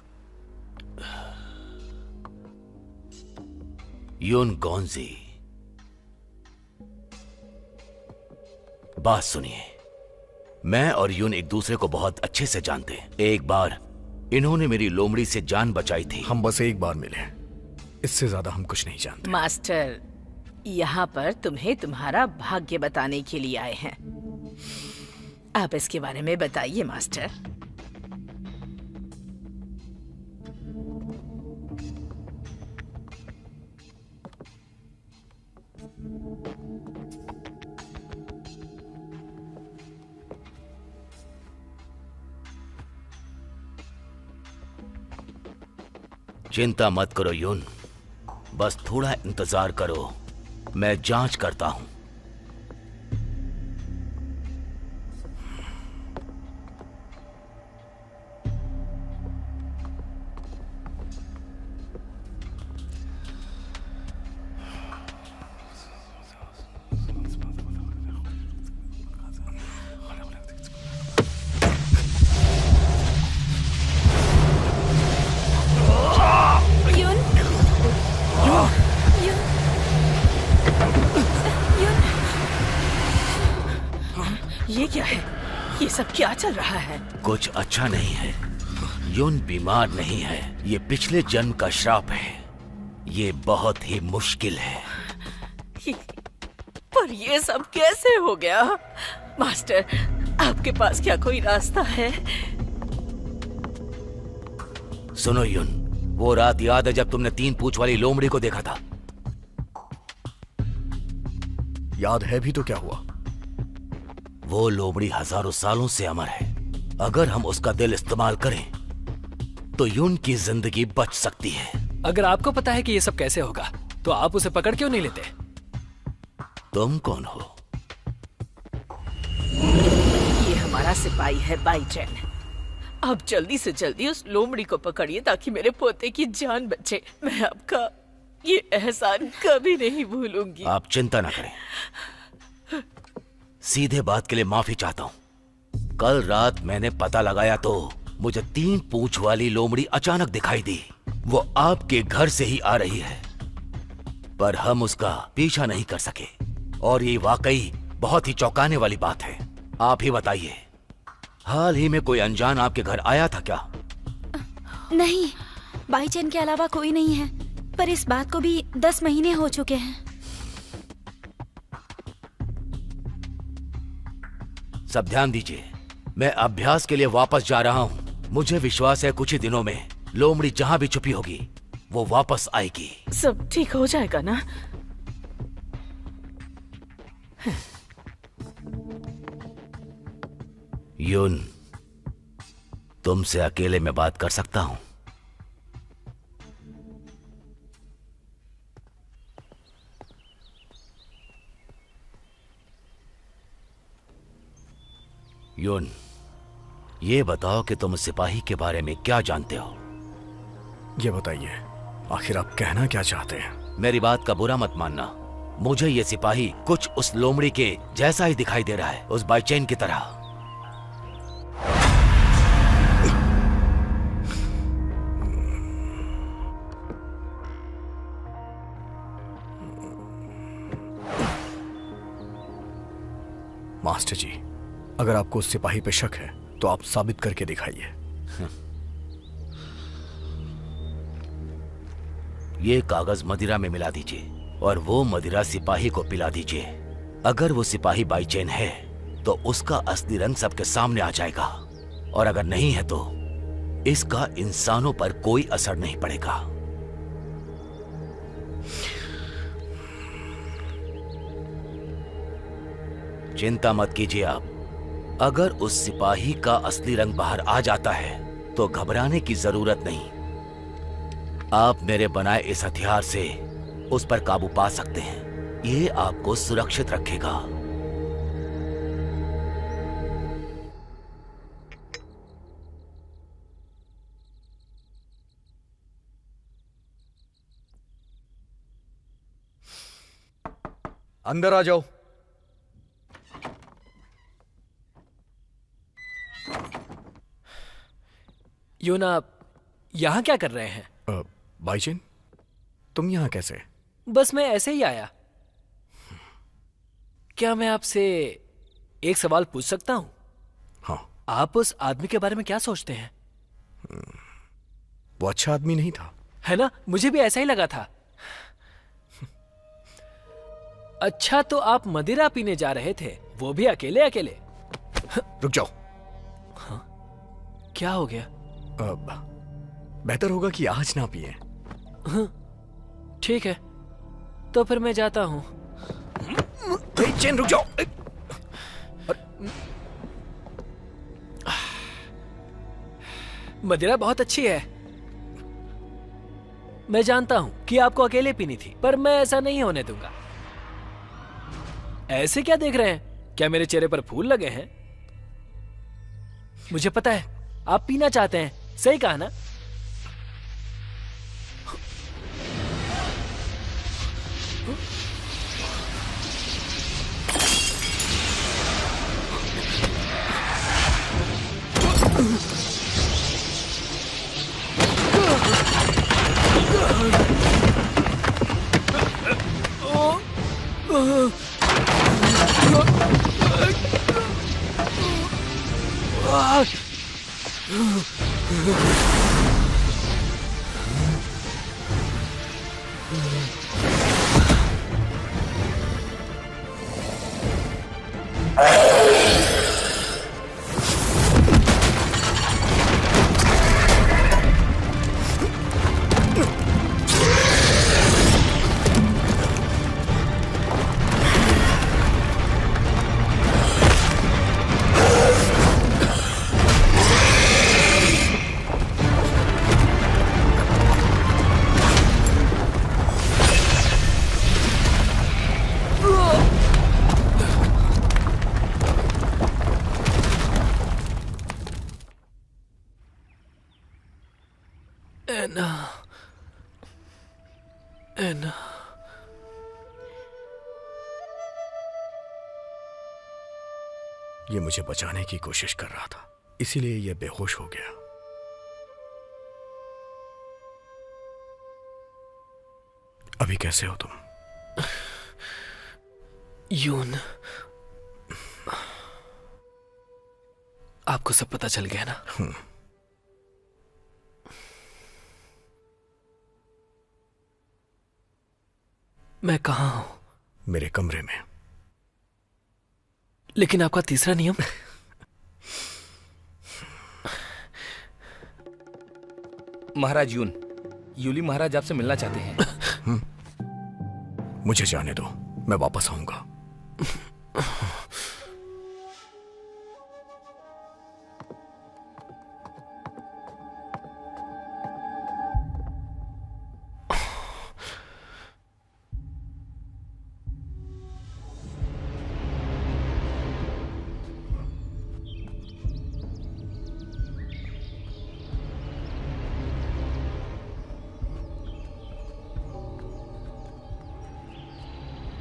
Speaker 2: यून गॉन्जी, बात सुनिए। मैं और यून एक दूसरे को बहुत अच्छे से जानते हैं। एक बार इन्होंने मेरी लोमड़ी से जान बचाई थी।
Speaker 5: हम बस एक बार मिले, इससे ज्यादा हम कुछ नहीं जानते।
Speaker 4: मास्टर, यहाँ पर तुम्हें तुम्हारा भाग्य बताने के लिए आए हैं। आप इसके बारे में बताइए मास्टर।
Speaker 2: चिंता मत करो यून, बस थोड़ा इंतजार करो, मैं जांच करता हूं।
Speaker 4: ये क्या है? ये सब क्या चल रहा है?
Speaker 2: कुछ अच्छा नहीं है। यून बीमार नहीं है, ये पिछले जन्म का श्राप है। ये बहुत ही मुश्किल है।
Speaker 4: पर ये सब कैसे हो गया? मास्टर, आपके पास क्या कोई रास्ता है?
Speaker 2: सुनो यून, वो रात याद है जब तुमने 3 पूंछ वाली लोमड़ी को देखा था?
Speaker 5: याद है भी तो क्या हुआ?
Speaker 2: वो लोमड़ी हजारों सालों से अमर है। अगर हम उसका दिल इस्तेमाल करें तो यून की जिंदगी बच सकती है।
Speaker 1: अगर आपको पता है कि ये सब कैसे होगा तो आप उसे पकड़ क्यों नहीं लेते?
Speaker 2: तुम कौन हो?
Speaker 4: ये हमारा सिपाही है बाईचैन। आप जल्दी से जल्दी उस लोमड़ी को पकड़िए ताकि मेरे पोते की जान बचे। मैं आपका ये एहसान कभी नहीं भूलूंगी।
Speaker 2: आप चिंता ना करें, सीधे बात के लिए माफी चाहता हूं। कल रात मैंने पता लगाया तो मुझे 3 पूंछ वाली लोमड़ी अचानक दिखाई दी। वो आपके घर से ही आ रही है, पर हम उसका पीछा नहीं कर सके। और ये वाकई बहुत ही चौंकाने वाली बात है। आप ही बताइए, हाल ही में कोई अनजान आपके घर आया था क्या?
Speaker 6: नहीं, बाईचैन के अलावा कोई नहीं है। पर इस बात को भी 10 महीने हो चुके हैं।
Speaker 2: सब ध्यान दीजिए, मैं अभ्यास के लिए वापस जा रहा हूं। मुझे विश्वास है कुछ ही दिनों में लोमड़ी जहां भी छुपी होगी वो वापस आएगी।
Speaker 4: सब ठीक हो जाएगा ना?
Speaker 2: यून, तुमसे अकेले में बात कर सकता हूं? यून, ये बताओ कि तुम सिपाही के बारे में क्या जानते हो?
Speaker 5: ये बताइए, आखिर आप कहना क्या चाहते हैं?
Speaker 2: मेरी बात का बुरा मत मानना, मुझे ये सिपाही कुछ उस लोमड़ी के जैसा ही दिखाई दे रहा है, उस बाईचैन की तरह।
Speaker 5: मास्टर जी, अगर आपको उस सिपाही पे शक है तो आप साबित करके दिखाइए।
Speaker 2: ये कागज मदिरा में मिला दीजिए और वो मदिरा सिपाही को पिला दीजिए। अगर वो सिपाही बाईचैन है तो उसका असली रंग सबके सामने आ जाएगा, और अगर नहीं है तो इसका इंसानों पर कोई असर नहीं पड़ेगा। चिंता मत कीजिए आप, अगर उस सिपाही का असली रंग बाहर आ जाता है तो घबराने की जरूरत नहीं। आप मेरे बनाए इस हथियार से उस पर काबू पा सकते हैं। ये आपको सुरक्षित रखेगा।
Speaker 5: अंदर आ जाओ।
Speaker 1: यून, आप यहाँ क्या कर रहे हैं?
Speaker 5: भाईचीन, तुम यहाँ कैसे?
Speaker 1: बस मैं ऐसे ही आया। क्या मैं आपसे एक सवाल पूछ सकता हूँ?
Speaker 5: हाँ।
Speaker 1: आप उस आदमी के बारे में क्या सोचते हैं?
Speaker 5: वो अच्छा आदमी नहीं था,
Speaker 1: है ना? मुझे भी ऐसा ही लगा था। अच्छा, तो आप मदिरा पीने जा रहे थे, वो भी अकेले अकेले?
Speaker 5: रुक जाओ।
Speaker 1: क्या हो गया?
Speaker 5: बेहतर होगा कि आज ना पिए।
Speaker 1: ठीक है, तो फिर मैं जाता हूँ।
Speaker 5: चेन, रुक जाओ।
Speaker 1: मदिरा बहुत अच्छी है। मैं जानता हूँ कि आपको अकेले पीनी थी, पर मैं ऐसा नहीं होने दूंगा। ऐसे क्या देख रहे हैं? क्या मेरे चेहरे पर फूल लगे हैं? मुझे पता है आप पीना चाहते हैं, सही कहा ना? एना,
Speaker 5: ये मुझे बचाने की कोशिश कर रहा था, इसीलिए ये बेहोश हो गया। अभी कैसे हो तुम?
Speaker 1: यून, आपको सब पता चल गया ना? मैं कहाँ हूं?
Speaker 5: मेरे कमरे में।
Speaker 1: लेकिन आपका तीसरा नियम?
Speaker 2: महाराज यून, यूली महाराज आपसे मिलना चाहते हैं।
Speaker 5: मुझे जाने दो, मैं वापस आऊंगा।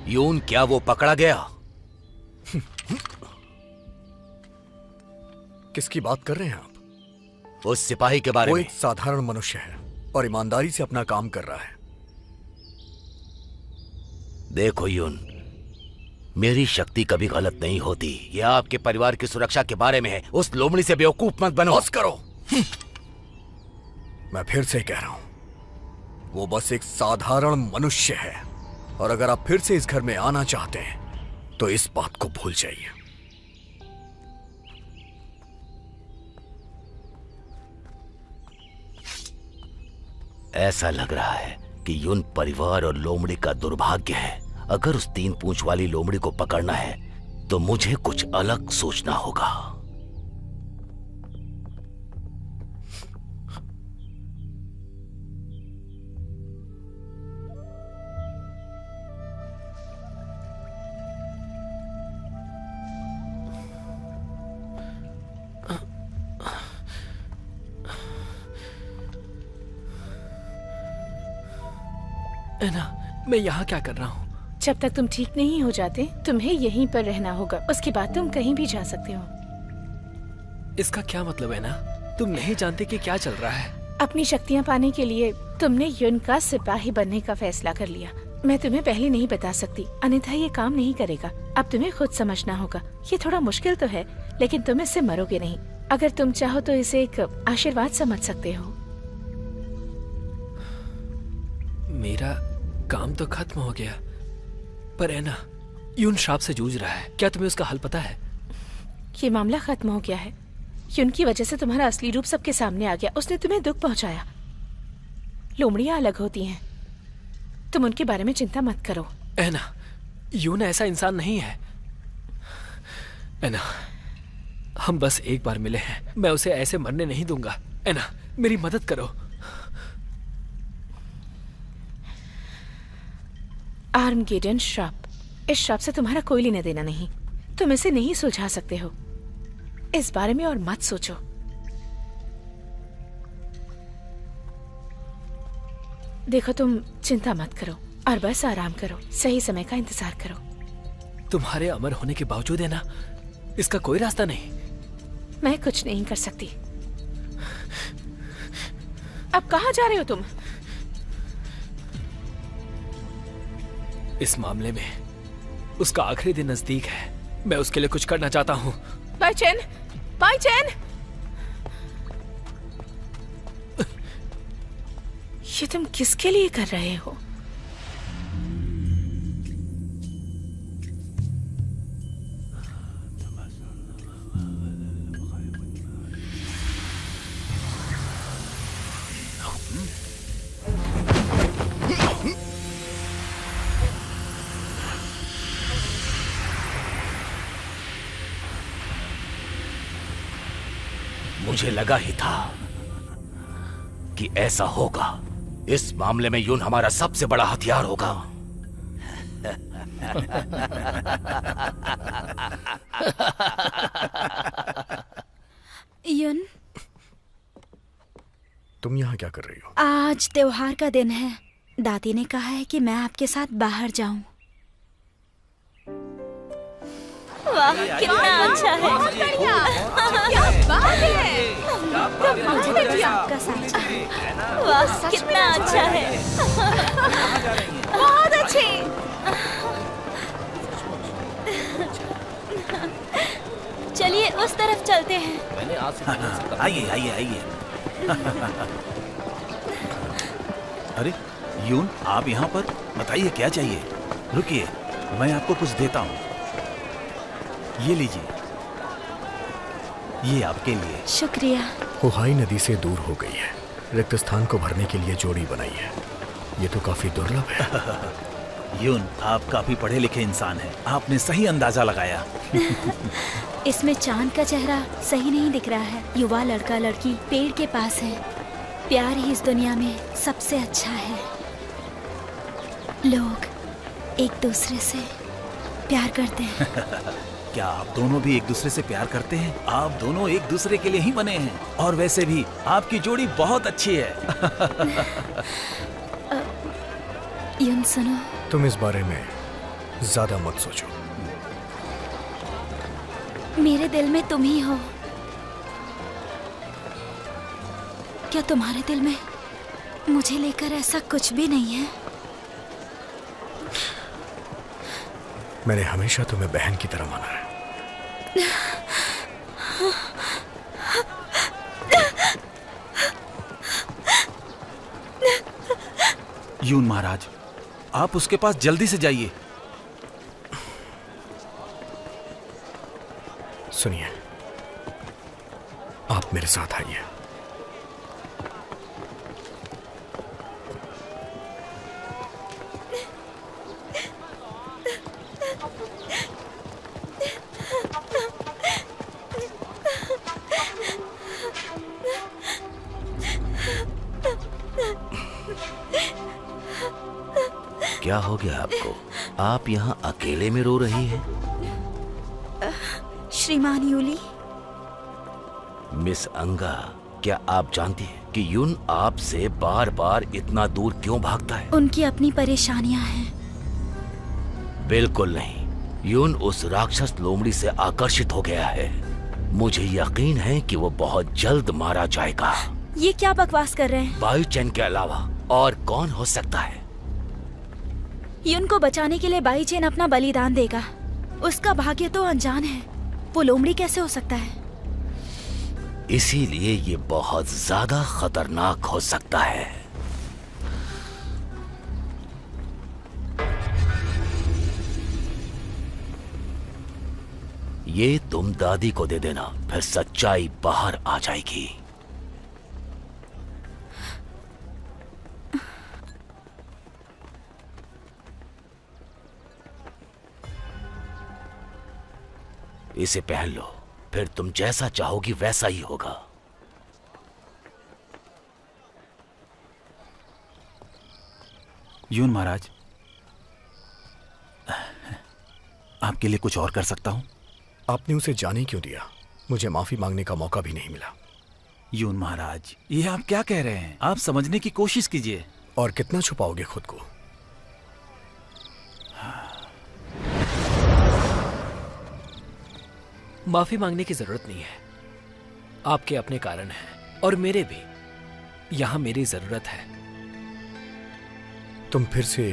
Speaker 2: यून, क्या वो पकड़ा गया?
Speaker 5: किसकी बात कर रहे हैं आप?
Speaker 2: उस सिपाही के बारे
Speaker 5: वो
Speaker 2: में।
Speaker 5: एक साधारण मनुष्य है और ईमानदारी से अपना काम कर रहा है।
Speaker 2: देखो यून, मेरी शक्ति कभी गलत नहीं होती। यह आपके परिवार की सुरक्षा के बारे में है। उस लोमड़ी से बेवकूफ मत बनो।
Speaker 5: बस करो। मैं फिर से कह रहा हूं, वो बस एक साधारण मनुष्य है, और अगर आप फिर से इस घर में आना चाहते हैं तो इस बात को भूल जाइए।
Speaker 2: ऐसा लग रहा है कि यून परिवार और लोमड़ी का दुर्भाग्य है। अगर उस 3 पूंछ वाली लोमड़ी को पकड़ना है तो मुझे कुछ अलग सोचना होगा।
Speaker 1: ऐना, मैं यहाँ क्या कर रहा हूँ?
Speaker 4: जब तक तुम ठीक नहीं हो जाते तुम्हें यहीं पर रहना होगा, उसके बाद तुम कहीं भी जा सकते हो।
Speaker 1: इसका क्या मतलब है ना? तुम नहीं जानते कि क्या चल रहा है।
Speaker 4: अपनी शक्तियाँ पाने के लिए तुमने युन का सिपाही बनने का फैसला कर लिया। मैं तुम्हें पहले नहीं बता सकती, अन्यथा ये काम नहीं करेगा। अब तुम्हें खुद समझना होगा। ये थोड़ा मुश्किल तो है, लेकिन तुम इससे मरोगे नहीं। अगर तुम चाहो तो इसे एक आशीर्वाद समझ सकते हो।
Speaker 1: मेरा काम तो खत्म हो गया, पर ऐना, यून श्राप से जूझ रहा है। क्या तुम्हें उसका हल पता है?
Speaker 4: ये मामला खत्म हो गया है। यून की वजह से तुम्हारा असली रूप सबके सामने आ गया। उसने तुम्हें दुख पहुंचाया। लोमड़ियां अलग होती हैं, तुम उनके बारे में चिंता मत करो।
Speaker 1: ऐना, यून ऐसा इंसान नहीं है। ऐना, हम बस एक बार मिले हैं, मैं उसे ऐसे मरने नहीं दूंगा। ऐना, मेरी मदद करो।
Speaker 4: आर्मगेडन श्राप, इस श्राप से तुम्हारा कोई लेना देना नहीं। तुम इसे नहीं सुलझा सकते हो। इस बारे में और मत सोचो। देखो, तुम चिंता मत करो और बस आराम करो। सही समय का इंतजार करो।
Speaker 1: तुम्हारे अमर होने के बावजूद है ना, इसका कोई रास्ता नहीं।
Speaker 4: मैं कुछ नहीं कर सकती। अब कहाँ जा रहे हो तुम?
Speaker 1: इस मामले में उसका आखिरी दिन नजदीक है। मैं उसके लिए कुछ करना चाहता हूँ।
Speaker 4: बाईचैन, बाईचैन! ये तुम किसके लिए कर रहे हो?
Speaker 2: मुझे लगा ही था कि ऐसा होगा। इस मामले में यून हमारा सबसे बड़ा हथियार होगा।
Speaker 6: युन,
Speaker 5: तुम यहाँ क्या कर रही हो?
Speaker 6: आज त्योहार का दिन है। दादी ने कहा है कि मैं आपके साथ बाहर जाऊं। वाह, कितना अच्छा है।
Speaker 4: क्या बात है!
Speaker 6: आपका साथ। वाह, कितना अच्छा है।
Speaker 4: बहुत अच्छे।
Speaker 6: चलिए उस तरफ चलते हैं।
Speaker 3: आइए आइए आइए। अरे यून, आप यहाँ पर? बताइए क्या चाहिए। रुकिए, मैं आपको कुछ देता हूँ। ये लीजिए, ये आपके लिए।
Speaker 6: शुक्रिया।
Speaker 5: हुहाई नदी से दूर हो गई है। रिक्त स्थान को भरने के लिए जोड़ी बनाई है। ये तो काफी दुर्लभ है।
Speaker 3: यून, आप काफी पढ़े लिखे इंसान हैं। आपने सही अंदाजा लगाया।
Speaker 6: इसमें चांद का चेहरा सही नहीं दिख रहा है। युवा लड़का लड़की पेड़ के पास है। प्यार ही इस दुनिया में सबसे अच्छा है। लोग एक दूसरे से प्यार करते हैं।
Speaker 3: क्या आप दोनों भी एक दूसरे से प्यार करते हैं? आप दोनों एक दूसरे के लिए ही बने हैं। और वैसे भी आपकी जोड़ी बहुत अच्छी है।
Speaker 6: यून सुनो,
Speaker 5: तुम इस बारे में ज्यादा मत सोचो।
Speaker 6: मेरे दिल में तुम ही हो। क्या तुम्हारे दिल में मुझे लेकर ऐसा कुछ भी नहीं है?
Speaker 5: मैंने हमेशा तुम्हें बहन की तरह माना है।
Speaker 3: यून महाराज, आप उसके पास जल्दी से जाइए।
Speaker 5: सुनिए, आप मेरे साथ आइए।
Speaker 2: क्या हो गया आपको? आप यहाँ अकेले में रो रही हैं?
Speaker 6: श्रीमान यूली,
Speaker 2: मिस अंगा, क्या आप जानती हैं कि यून आपसे बार बार इतना दूर क्यों भागता है?
Speaker 6: उनकी अपनी परेशानियां हैं।
Speaker 2: बिल्कुल नहीं। यून उस राक्षस लोमड़ी से आकर्षित हो गया है। मुझे यकीन है कि वो बहुत जल्द मारा जाएगा।
Speaker 6: ये क्या बकवास कर रहे हैं?
Speaker 2: बाई चैन के अलावा और कौन हो सकता है?
Speaker 6: यून को बचाने के लिए बाई चेन अपना बलिदान देगा। उसका भाग्य तो अनजान है। वो लोमड़ी कैसे हो सकता है?
Speaker 2: इसीलिए ये बहुत ज्यादा खतरनाक हो सकता है। ये तुम दादी को दे देना, फिर सच्चाई बाहर आ जाएगी। इसे पहन लो, फिर तुम जैसा चाहोगी वैसा ही होगा।
Speaker 3: यून महाराज, आपके लिए कुछ और कर सकता हूं?
Speaker 5: आपने उसे जाने क्यों दिया? मुझे माफी मांगने का मौका भी नहीं मिला।
Speaker 3: यून महाराज, ये आप क्या कह रहे हैं? आप समझने की कोशिश कीजिए।
Speaker 5: और कितना छुपाओगे खुद को?
Speaker 1: माफी मांगने की जरूरत नहीं है। आपके अपने कारण हैं और मेरे भी। यहां मेरी जरूरत है।
Speaker 5: तुम फिर से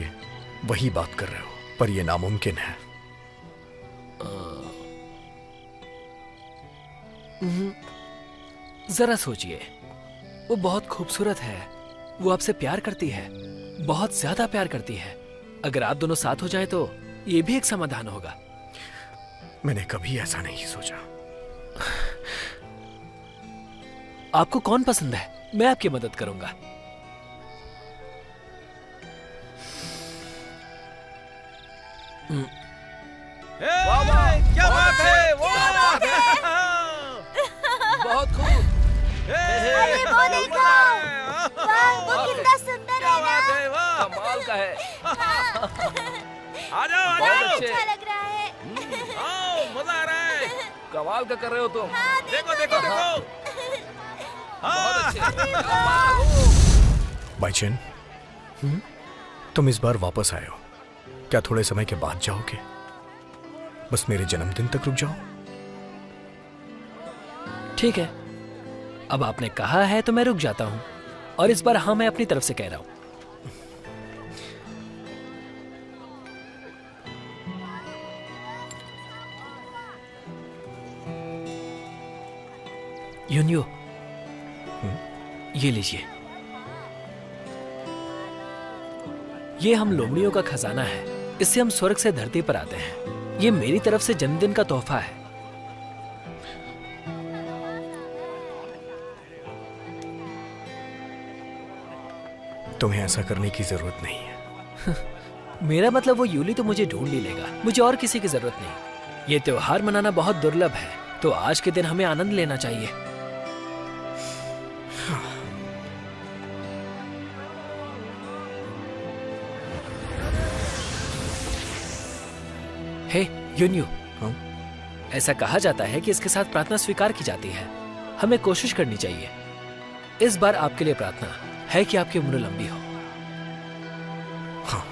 Speaker 5: वही बात कर रहे हो, पर यह नामुमकिन है।
Speaker 1: जरा सोचिए, वो बहुत खूबसूरत है। वो आपसे प्यार करती है, बहुत ज्यादा प्यार करती है। अगर आप दोनों साथ हो जाए तो ये भी एक समाधान होगा।
Speaker 5: मैंने कभी ऐसा नहीं सोचा।
Speaker 1: आपको कौन पसंद है? मैं आपकी मदद करूंगा।
Speaker 7: क्या बात है?
Speaker 1: बहुत खूब।
Speaker 8: अरे वो देखो, वाह, वो कितना सुंदर है ना।
Speaker 1: कमाल का है।
Speaker 7: आ जाओ,
Speaker 8: बहुत अच्छा लग रहा है।
Speaker 7: आओ, मजा आ रहा है।
Speaker 1: कमाल का कर रहे हो तुम।
Speaker 7: देखो देखो देखो।
Speaker 1: बहुत अच्छे।
Speaker 5: बाईचेन, तुम इस बार वापस आए हो। क्या थोड़े समय के बाद जाओगे? बस मेरे जन्मदिन तक रुक जाओ।
Speaker 1: ठीक है, अब आपने कहा है तो मैं रुक जाता हूं। और इस बार हाँ, मैं अपनी तरफ से कह रहा हूं। यूनियो, ये लीजिए। ये हम लोमड़ियों का खजाना है। इससे हम स्वर्ग से धरती पर आते हैं। ये मेरी तरफ से जन्मदिन का तोहफा है।
Speaker 5: तुम्हें ऐसा करने की जरूरत नहीं है।
Speaker 1: मेरा मतलब वो यूली तो मुझे ढूंढ ही लेगा। मुझे और किसी की जरूरत नहीं। ये त्योहार मनाना बहुत दुर्लभ है, तो आज के दिन हमें आनंद लेना चाहिए। हे यूनियो, ऐसा कहा जाता है कि इसके साथ प्रार्थना स्वीकार की जाती है। हमें कोशिश करनी चाहिए। इस बार आपके लिए प्रार्थना है कि आपकी उम्र लंबी हो।
Speaker 5: हाँ।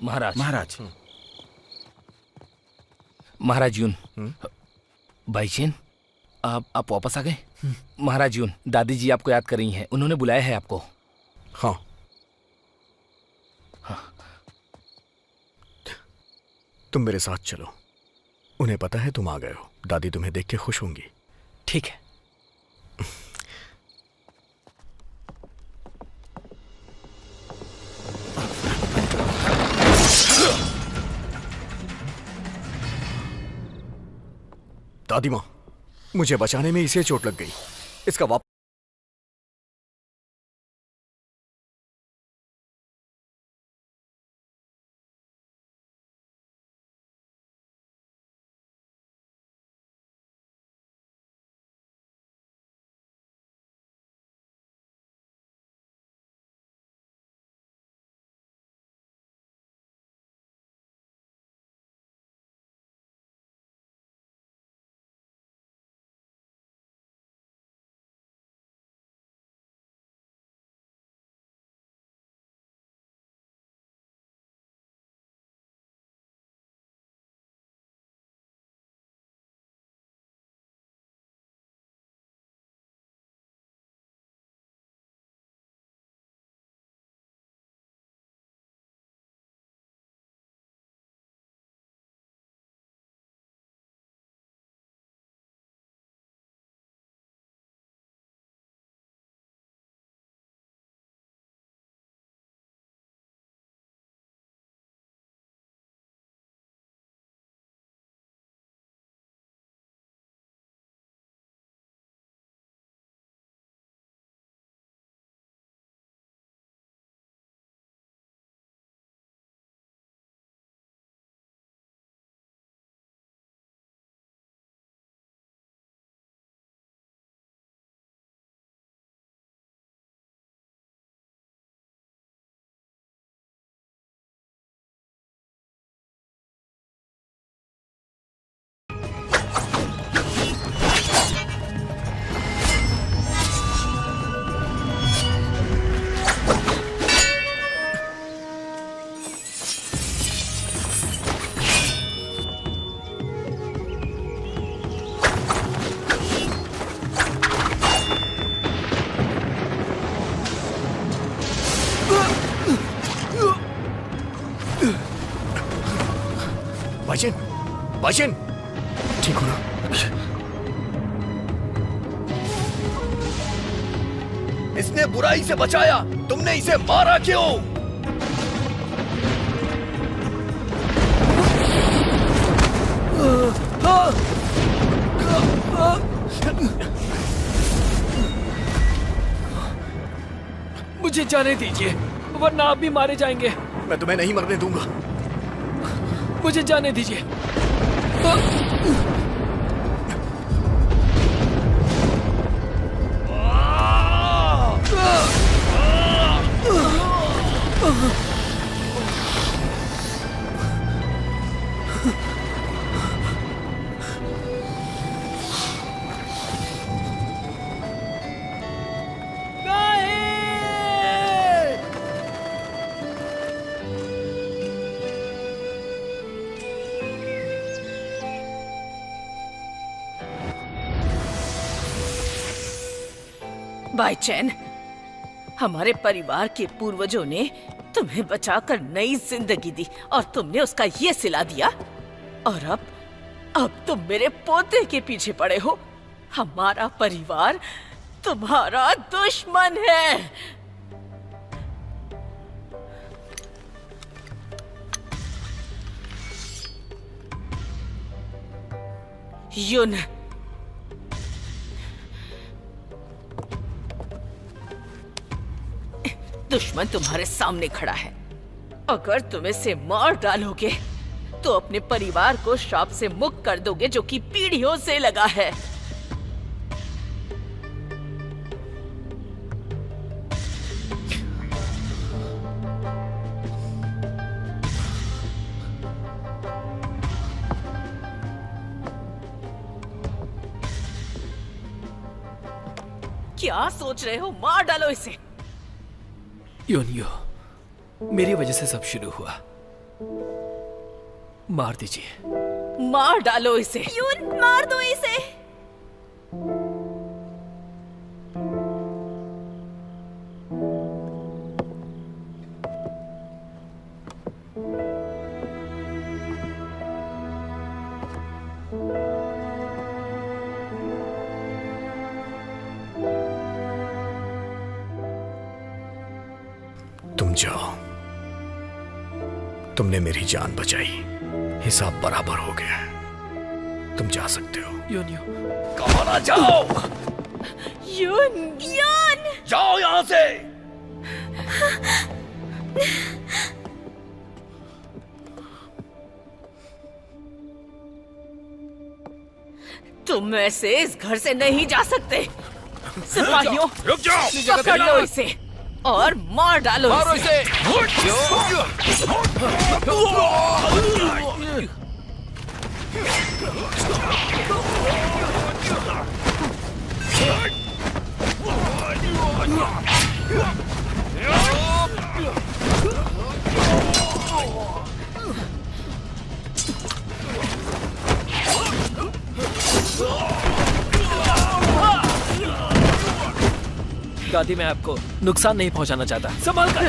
Speaker 2: महाराज,
Speaker 9: महाराज यून, बाईचेन, आप वापस आ गए? महाराज यून, दादी जी आपको याद कर रही हैं। उन्होंने बुलाया है आपको।
Speaker 5: हाँ। तुम मेरे साथ चलो। उन्हें पता है तुम आ गए हो। दादी तुम्हें देख के खुश होंगी।
Speaker 1: ठीक है।
Speaker 5: दादी माँ, मुझे बचाने में इसे चोट लग गई। इसका वापस बाइचेन, ठीक हो ना?
Speaker 2: इसने बुराई से बचाया, तुमने इसे मारा क्यों?
Speaker 1: मुझे जाने दीजिए, वरना आप भी मारे जाएंगे।
Speaker 5: मैं तुम्हें नहीं मरने दूंगा।
Speaker 1: मुझे जाने दीजिए।
Speaker 4: बाइचेन, हमारे परिवार के पूर्वजों ने तुम्हें बचाकर नई जिंदगी दी और तुमने उसका ये सिला दिया, और अब तुम मेरे पोते के पीछे पड़े हो। हमारा परिवार तुम्हारा दुश्मन है। युन, दुश्मन तुम्हारे सामने खड़ा है। अगर तुम इसे मार डालोगे तो अपने परिवार को श्राप से मुक्त कर दोगे जो कि पीढ़ियों से लगा है। क्या सोच रहे हो? मार डालो इसे।
Speaker 1: योनियो, मेरी वजह से सब शुरू हुआ। मार दीजिए।
Speaker 4: मार डालो इसे।
Speaker 6: यून, मार दो इसे।
Speaker 5: तुम जाओ, तुमने मेरी जान बचाई, हिसाब बराबर हो गया है। तुम जा सकते हो।
Speaker 1: यून यू
Speaker 2: कहो ना, जाओ।
Speaker 4: यून यून
Speaker 2: जाओ यहाँ से।
Speaker 4: तुम ऐसे इस घर से नहीं जा सकते। सिपाहियों,
Speaker 2: रुक जाओ।
Speaker 4: पकड़ लो इसे और मार डालो
Speaker 2: मारो
Speaker 4: इसे।
Speaker 1: दादी, मैं आपको नुकसान नहीं पहुंचाना चाहता। संभाल कर।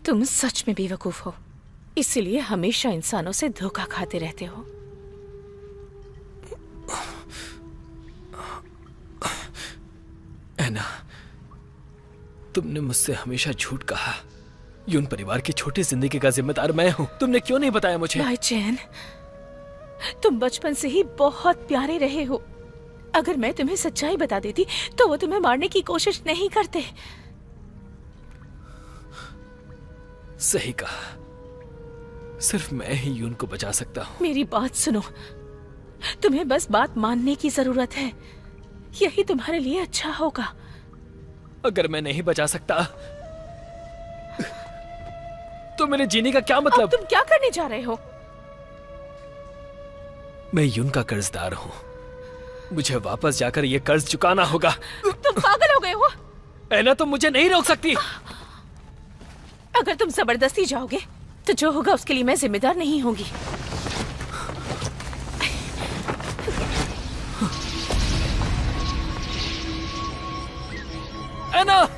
Speaker 4: तुम सच में बेवकूफ हो, इसीलिए हमेशा इंसानों से धोखा खाते रहते हो।
Speaker 1: ऐना, तुमने मुझसे हमेशा झूठ कहा। यून परिवार की छोटी जिंदगी का जिम्मेदार मैं हूँ। तुमने क्यों नहीं बताया मुझे?
Speaker 4: भाई चैन, तुम बचपन से ही बहुत प्यारे रहे हो। अगर मैं तुम्हें सच्चाई बता देती तो वो तुम्हें मारने की कोशिश नहीं करते।
Speaker 1: सही कहा, सिर्फ मैं ही यून को बचा सकता हूँ।
Speaker 4: मेरी बात सुनो, तुम्हें बस बात मानने की जरूरत है, यही तुम्हारे लिए अच्छा होगा।
Speaker 1: अगर मैं नहीं बचा सकता तो मेरे जीने का क्या मतलब?
Speaker 4: अब तुम क्या करने जा रहे हो?
Speaker 1: मैं यून का कर्जदार हूँ, मुझे वापस जाकर ये कर्ज चुकाना होगा।
Speaker 4: तुम पागल हो गए हो?
Speaker 1: ऐना, तुम मुझे नहीं रोक सकती।
Speaker 4: अगर तुम जबरदस्ती जाओगे तो जो होगा उसके लिए मैं जिम्मेदार नहीं होंगी।
Speaker 1: ऐना!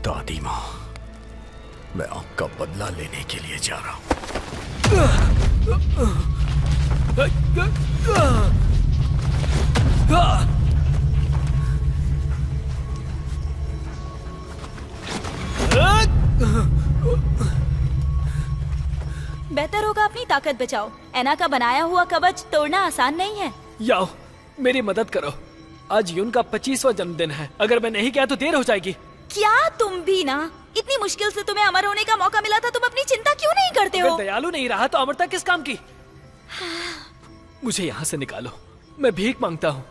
Speaker 5: दादी माँ, मैं आपका बदला लेने के लिए जा रहा हूँ।
Speaker 6: बेहतर होगा अपनी ताकत बचाओ। एना का बनाया हुआ कवच तोड़ना आसान नहीं है।
Speaker 1: याओ, मेरी मदद करो। आज यून का 25वां जन्मदिन है। अगर मैं नहीं गया तो देर हो जाएगी।
Speaker 6: क्या तुम भी ना, इतनी मुश्किल से तुम्हें अमर होने का मौका मिला था, तुम अपनी चिंता क्यों नहीं करते हो?
Speaker 1: अगर दयालु नहीं रहा तो अमरता किस काम की? मुझे यहाँ से निकालो, मैं भीख मांगता हूँ।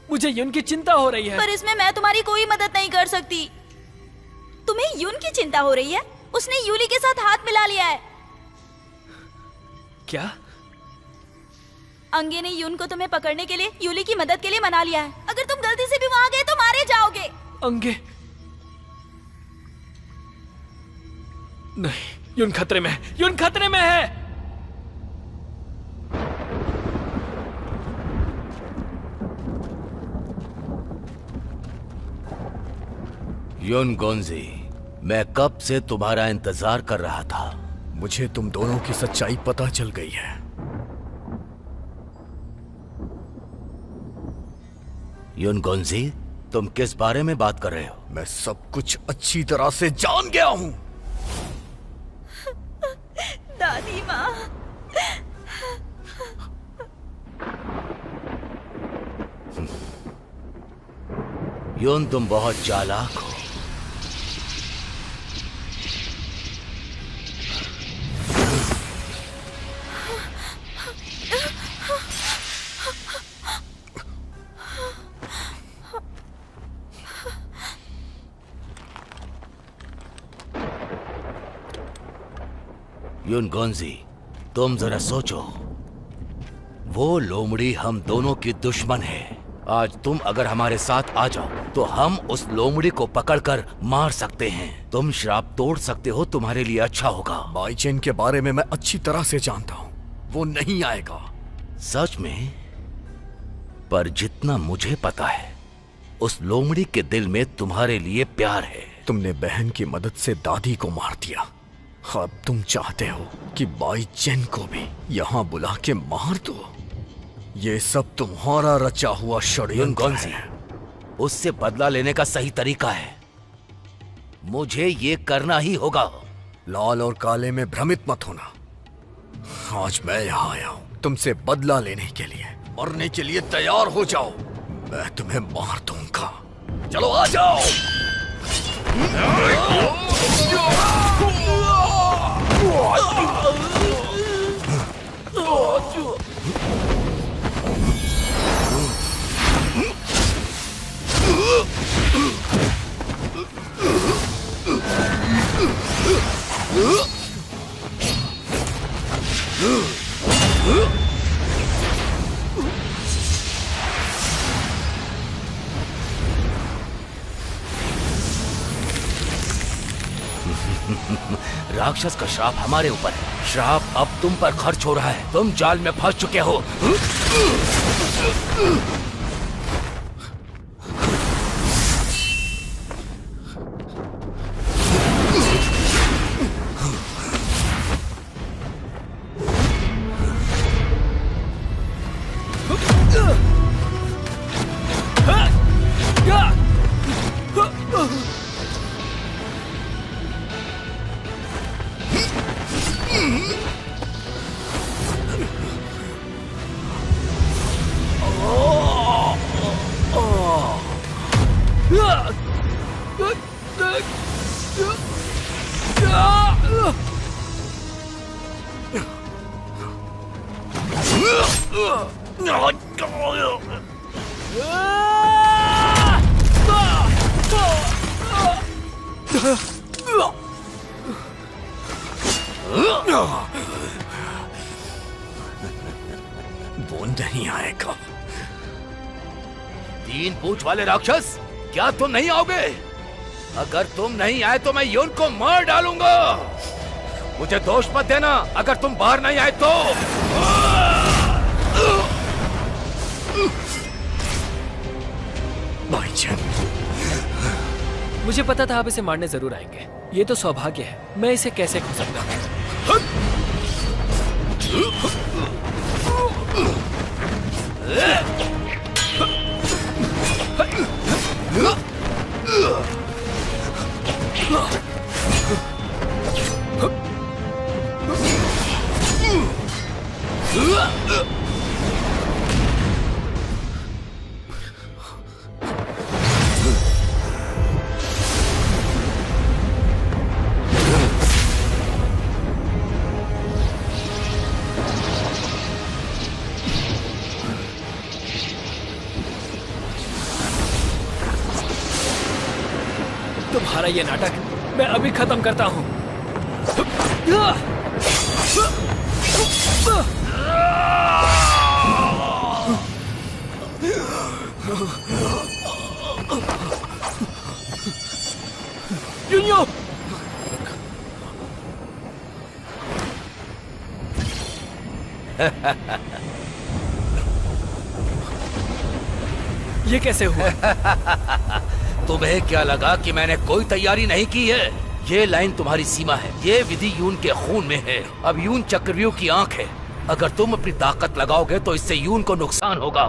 Speaker 1: मुझे यून की चिंता हो रही है।
Speaker 6: पर इसमें मैं तुम्हारी कोई मदद नहीं कर सकती। तुम्हें यून की चिंता हो रही है? उसने यूली के साथ हाथ मिला लिया है।
Speaker 1: क्या?
Speaker 6: अंगे ने यून को तुम्हें पकड़ने के लिए, यूली की मदद के लिए मना लिया है। अगर तुम गलती से भी वहां गए तो मारे जाओगे।
Speaker 1: अंगे? नहीं, यून खतरे में है। यून खतरे में है।
Speaker 2: यून गोंजी, मैं कब से तुम्हारा इंतजार कर रहा था।
Speaker 5: मुझे तुम दोनों की सच्चाई पता चल गई है।
Speaker 2: यून गोंजी, तुम किस बारे में बात कर रहे हो?
Speaker 5: मैं सब कुछ अच्छी तरह से जान गया हूं।
Speaker 6: दादी माँ,
Speaker 2: यून, तुम बहुत चालाक हो। यून गोंजी, तुम जरा सोचो, वो लोमड़ी हम दोनों की दुश्मन है। आज तुम अगर हमारे साथ आ जाओ तो हम उस लोमड़ी को पकड़कर मार सकते हैं। तुम श्राप तोड़ सकते हो, तुम्हारे लिए अच्छा होगा।
Speaker 5: बाईचेन के बारे में मैं अच्छी तरह से जानता हूँ, वो नहीं आएगा।
Speaker 2: सच में? पर जितना मुझे पता है, उस लोमड़ी के दिल में तुम्हारे लिए प्यार है।
Speaker 5: तुमने बहन की मदद से दादी को मार दिया। अब तुम चाहते हो कि बाईचेन को भी यहाँ बुला के मार दो। ये सब तुम्हारा रचा हुआ षड्यंत्र है।
Speaker 2: उससे बदला लेने का सही तरीका है। मुझे ये करना ही होगा।
Speaker 5: लाल और काले में भ्रमित मत होना। आज मैं यहाँ आया हूँ तुमसे बदला लेने के लिए। मरने के लिए तैयार हो जाओ, मैं तुम्हें मार दूंगा। चलो आ जाओ।
Speaker 2: राक्षस का श्राप हमारे ऊपर है। श्राप अब तुम पर खर्च हो रहा है। तुम जाल में फंस चुके हो।
Speaker 5: वो नहीं आएगा।
Speaker 2: 3 पूंछ वाले राक्षस, क्या तुम नहीं आओगे? अगर तुम नहीं आए तो मैं यून को मार डालूंगा। मुझे दोष मत देना अगर तुम बाहर नहीं आए तो।
Speaker 5: बाईचेन,
Speaker 1: मुझे पता था आप इसे मारने जरूर आएंगे। ये तो सौभाग्य है, मैं इसे कैसे खो सकता हूँ। तुम्हारा ये नाटक मैं अभी खत्म करता हूँ। यूनियो! ये कैसे हुआ?
Speaker 2: तुम्हें क्या लगा कि मैंने कोई तैयारी नहीं की है? ये लाइन तुम्हारी सीमा है। ये विधि यून के खून में है। अब यून चक्रव्यूह की आंख है। अगर तुम अपनी ताकत लगाओगे तो इससे यून को नुकसान होगा।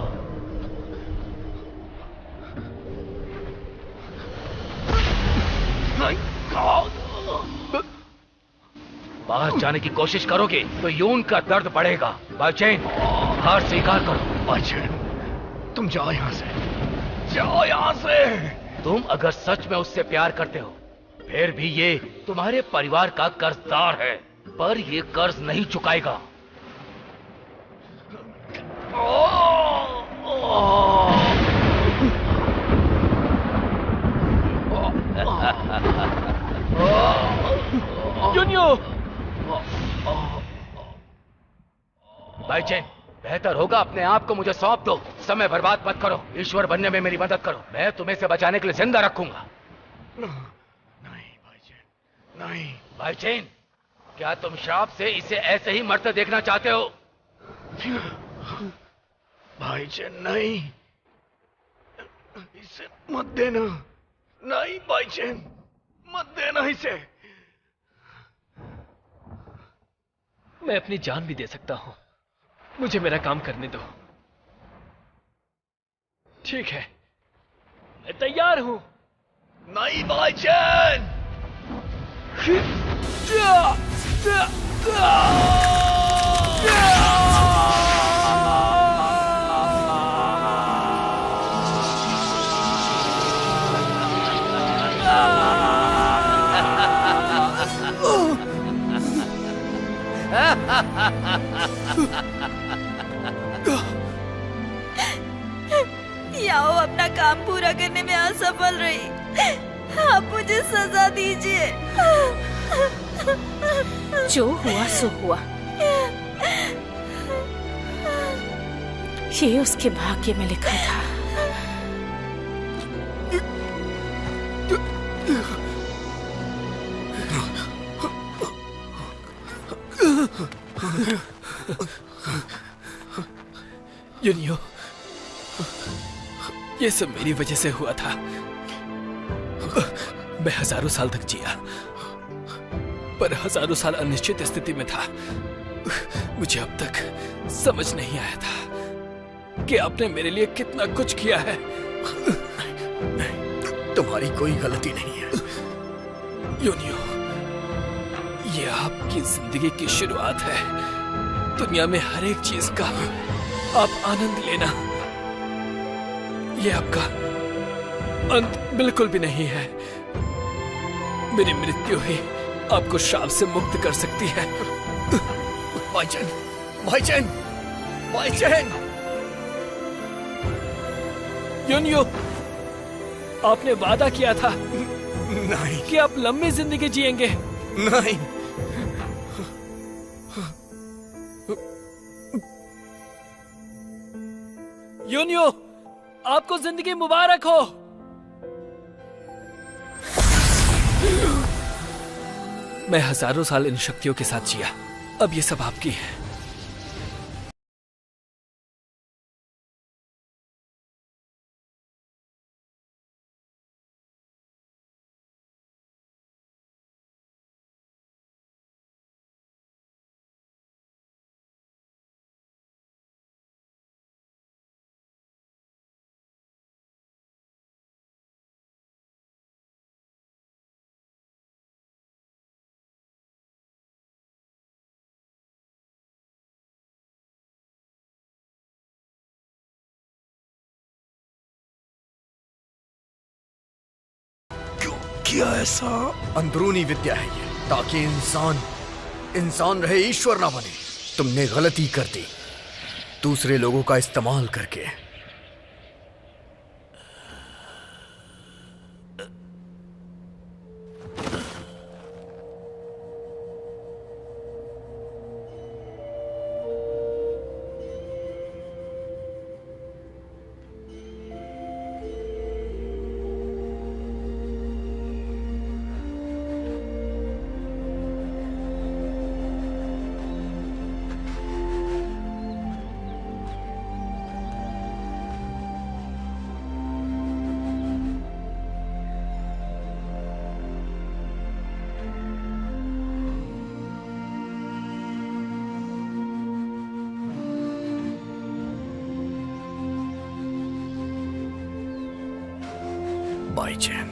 Speaker 2: बाहर जाने की कोशिश करोगे तो यून का दर्द बढ़ेगा। बाइचेन, हार स्वीकार करो।
Speaker 5: बाइचेन, तुम जाओ यहाँ से, जाओ यहाँ से।
Speaker 2: तुम अगर सच में उससे प्यार करते हो, फिर भी ये तुम्हारे परिवार का कर्जदार है, पर ये कर्ज नहीं चुकाएगा।
Speaker 1: यूनियो!
Speaker 2: बाइचेन, बेहतर होगा अपने आप को मुझे सौंप दो। समय बर्बाद मत करो। ईश्वर बनने में मेरी मदद करो। मैं तुम्हें से बचाने के लिए जिंदा रखूंगा।
Speaker 5: नहीं बाइचेन, नहीं।
Speaker 2: बाइचेन, क्या तुम श्राप से इसे ऐसे ही मरते देखना चाहते हो?
Speaker 5: भाईचेन नहीं, इसे मत देना। नहीं भाईचेन, मत देना इसे।
Speaker 1: मैं अपनी जान भी दे सकता हूं। मुझे मेरा काम करने दो। ठीक है, मैं तैयार हूं।
Speaker 5: नहीं भाईचेन।
Speaker 8: याओ अपना काम पूरा करने में असफल रही। आप मुझे सजा दीजिए।
Speaker 4: जो हुआ सो हुआ। ये उसके भाग्य में लिखा था।
Speaker 1: यूनियो, ये सब मेरी वजह से हुआ था। मैं हजारों साल तक जिया, पर हजारों साल अनिश्चित स्थिति में था। मुझे अब तक समझ नहीं आया था कि आपने मेरे लिए कितना कुछ किया है।
Speaker 5: तुम्हारी कोई गलती नहीं है
Speaker 1: यूनियो। ये आपकी जिंदगी की शुरुआत है। दुनिया में हर एक चीज का आप आनंद लेना। ये आपका अंत बिल्कुल भी नहीं है। मेरी मृत्यु ही आपको शाप से मुक्त कर सकती है।
Speaker 5: भाईचेन, भाईचेन, भाईचेन।
Speaker 1: यूनियो, आपने वादा किया था
Speaker 5: नहीं
Speaker 1: कि आप लंबी जिंदगी जिएंगे।
Speaker 5: नहीं।
Speaker 1: यूनियो, आपको जिंदगी मुबारक हो। मैं हजारों साल इन शक्तियों के साथ जिया। अब ये सब आपकी है।
Speaker 7: किया ऐसा?
Speaker 5: अंदरूनी विद्या है ये, ताकि इंसान इंसान रहे, ईश्वर ना बने। तुमने गलती कर दी दूसरे लोगों का इस्तेमाल करके। बाईचैन,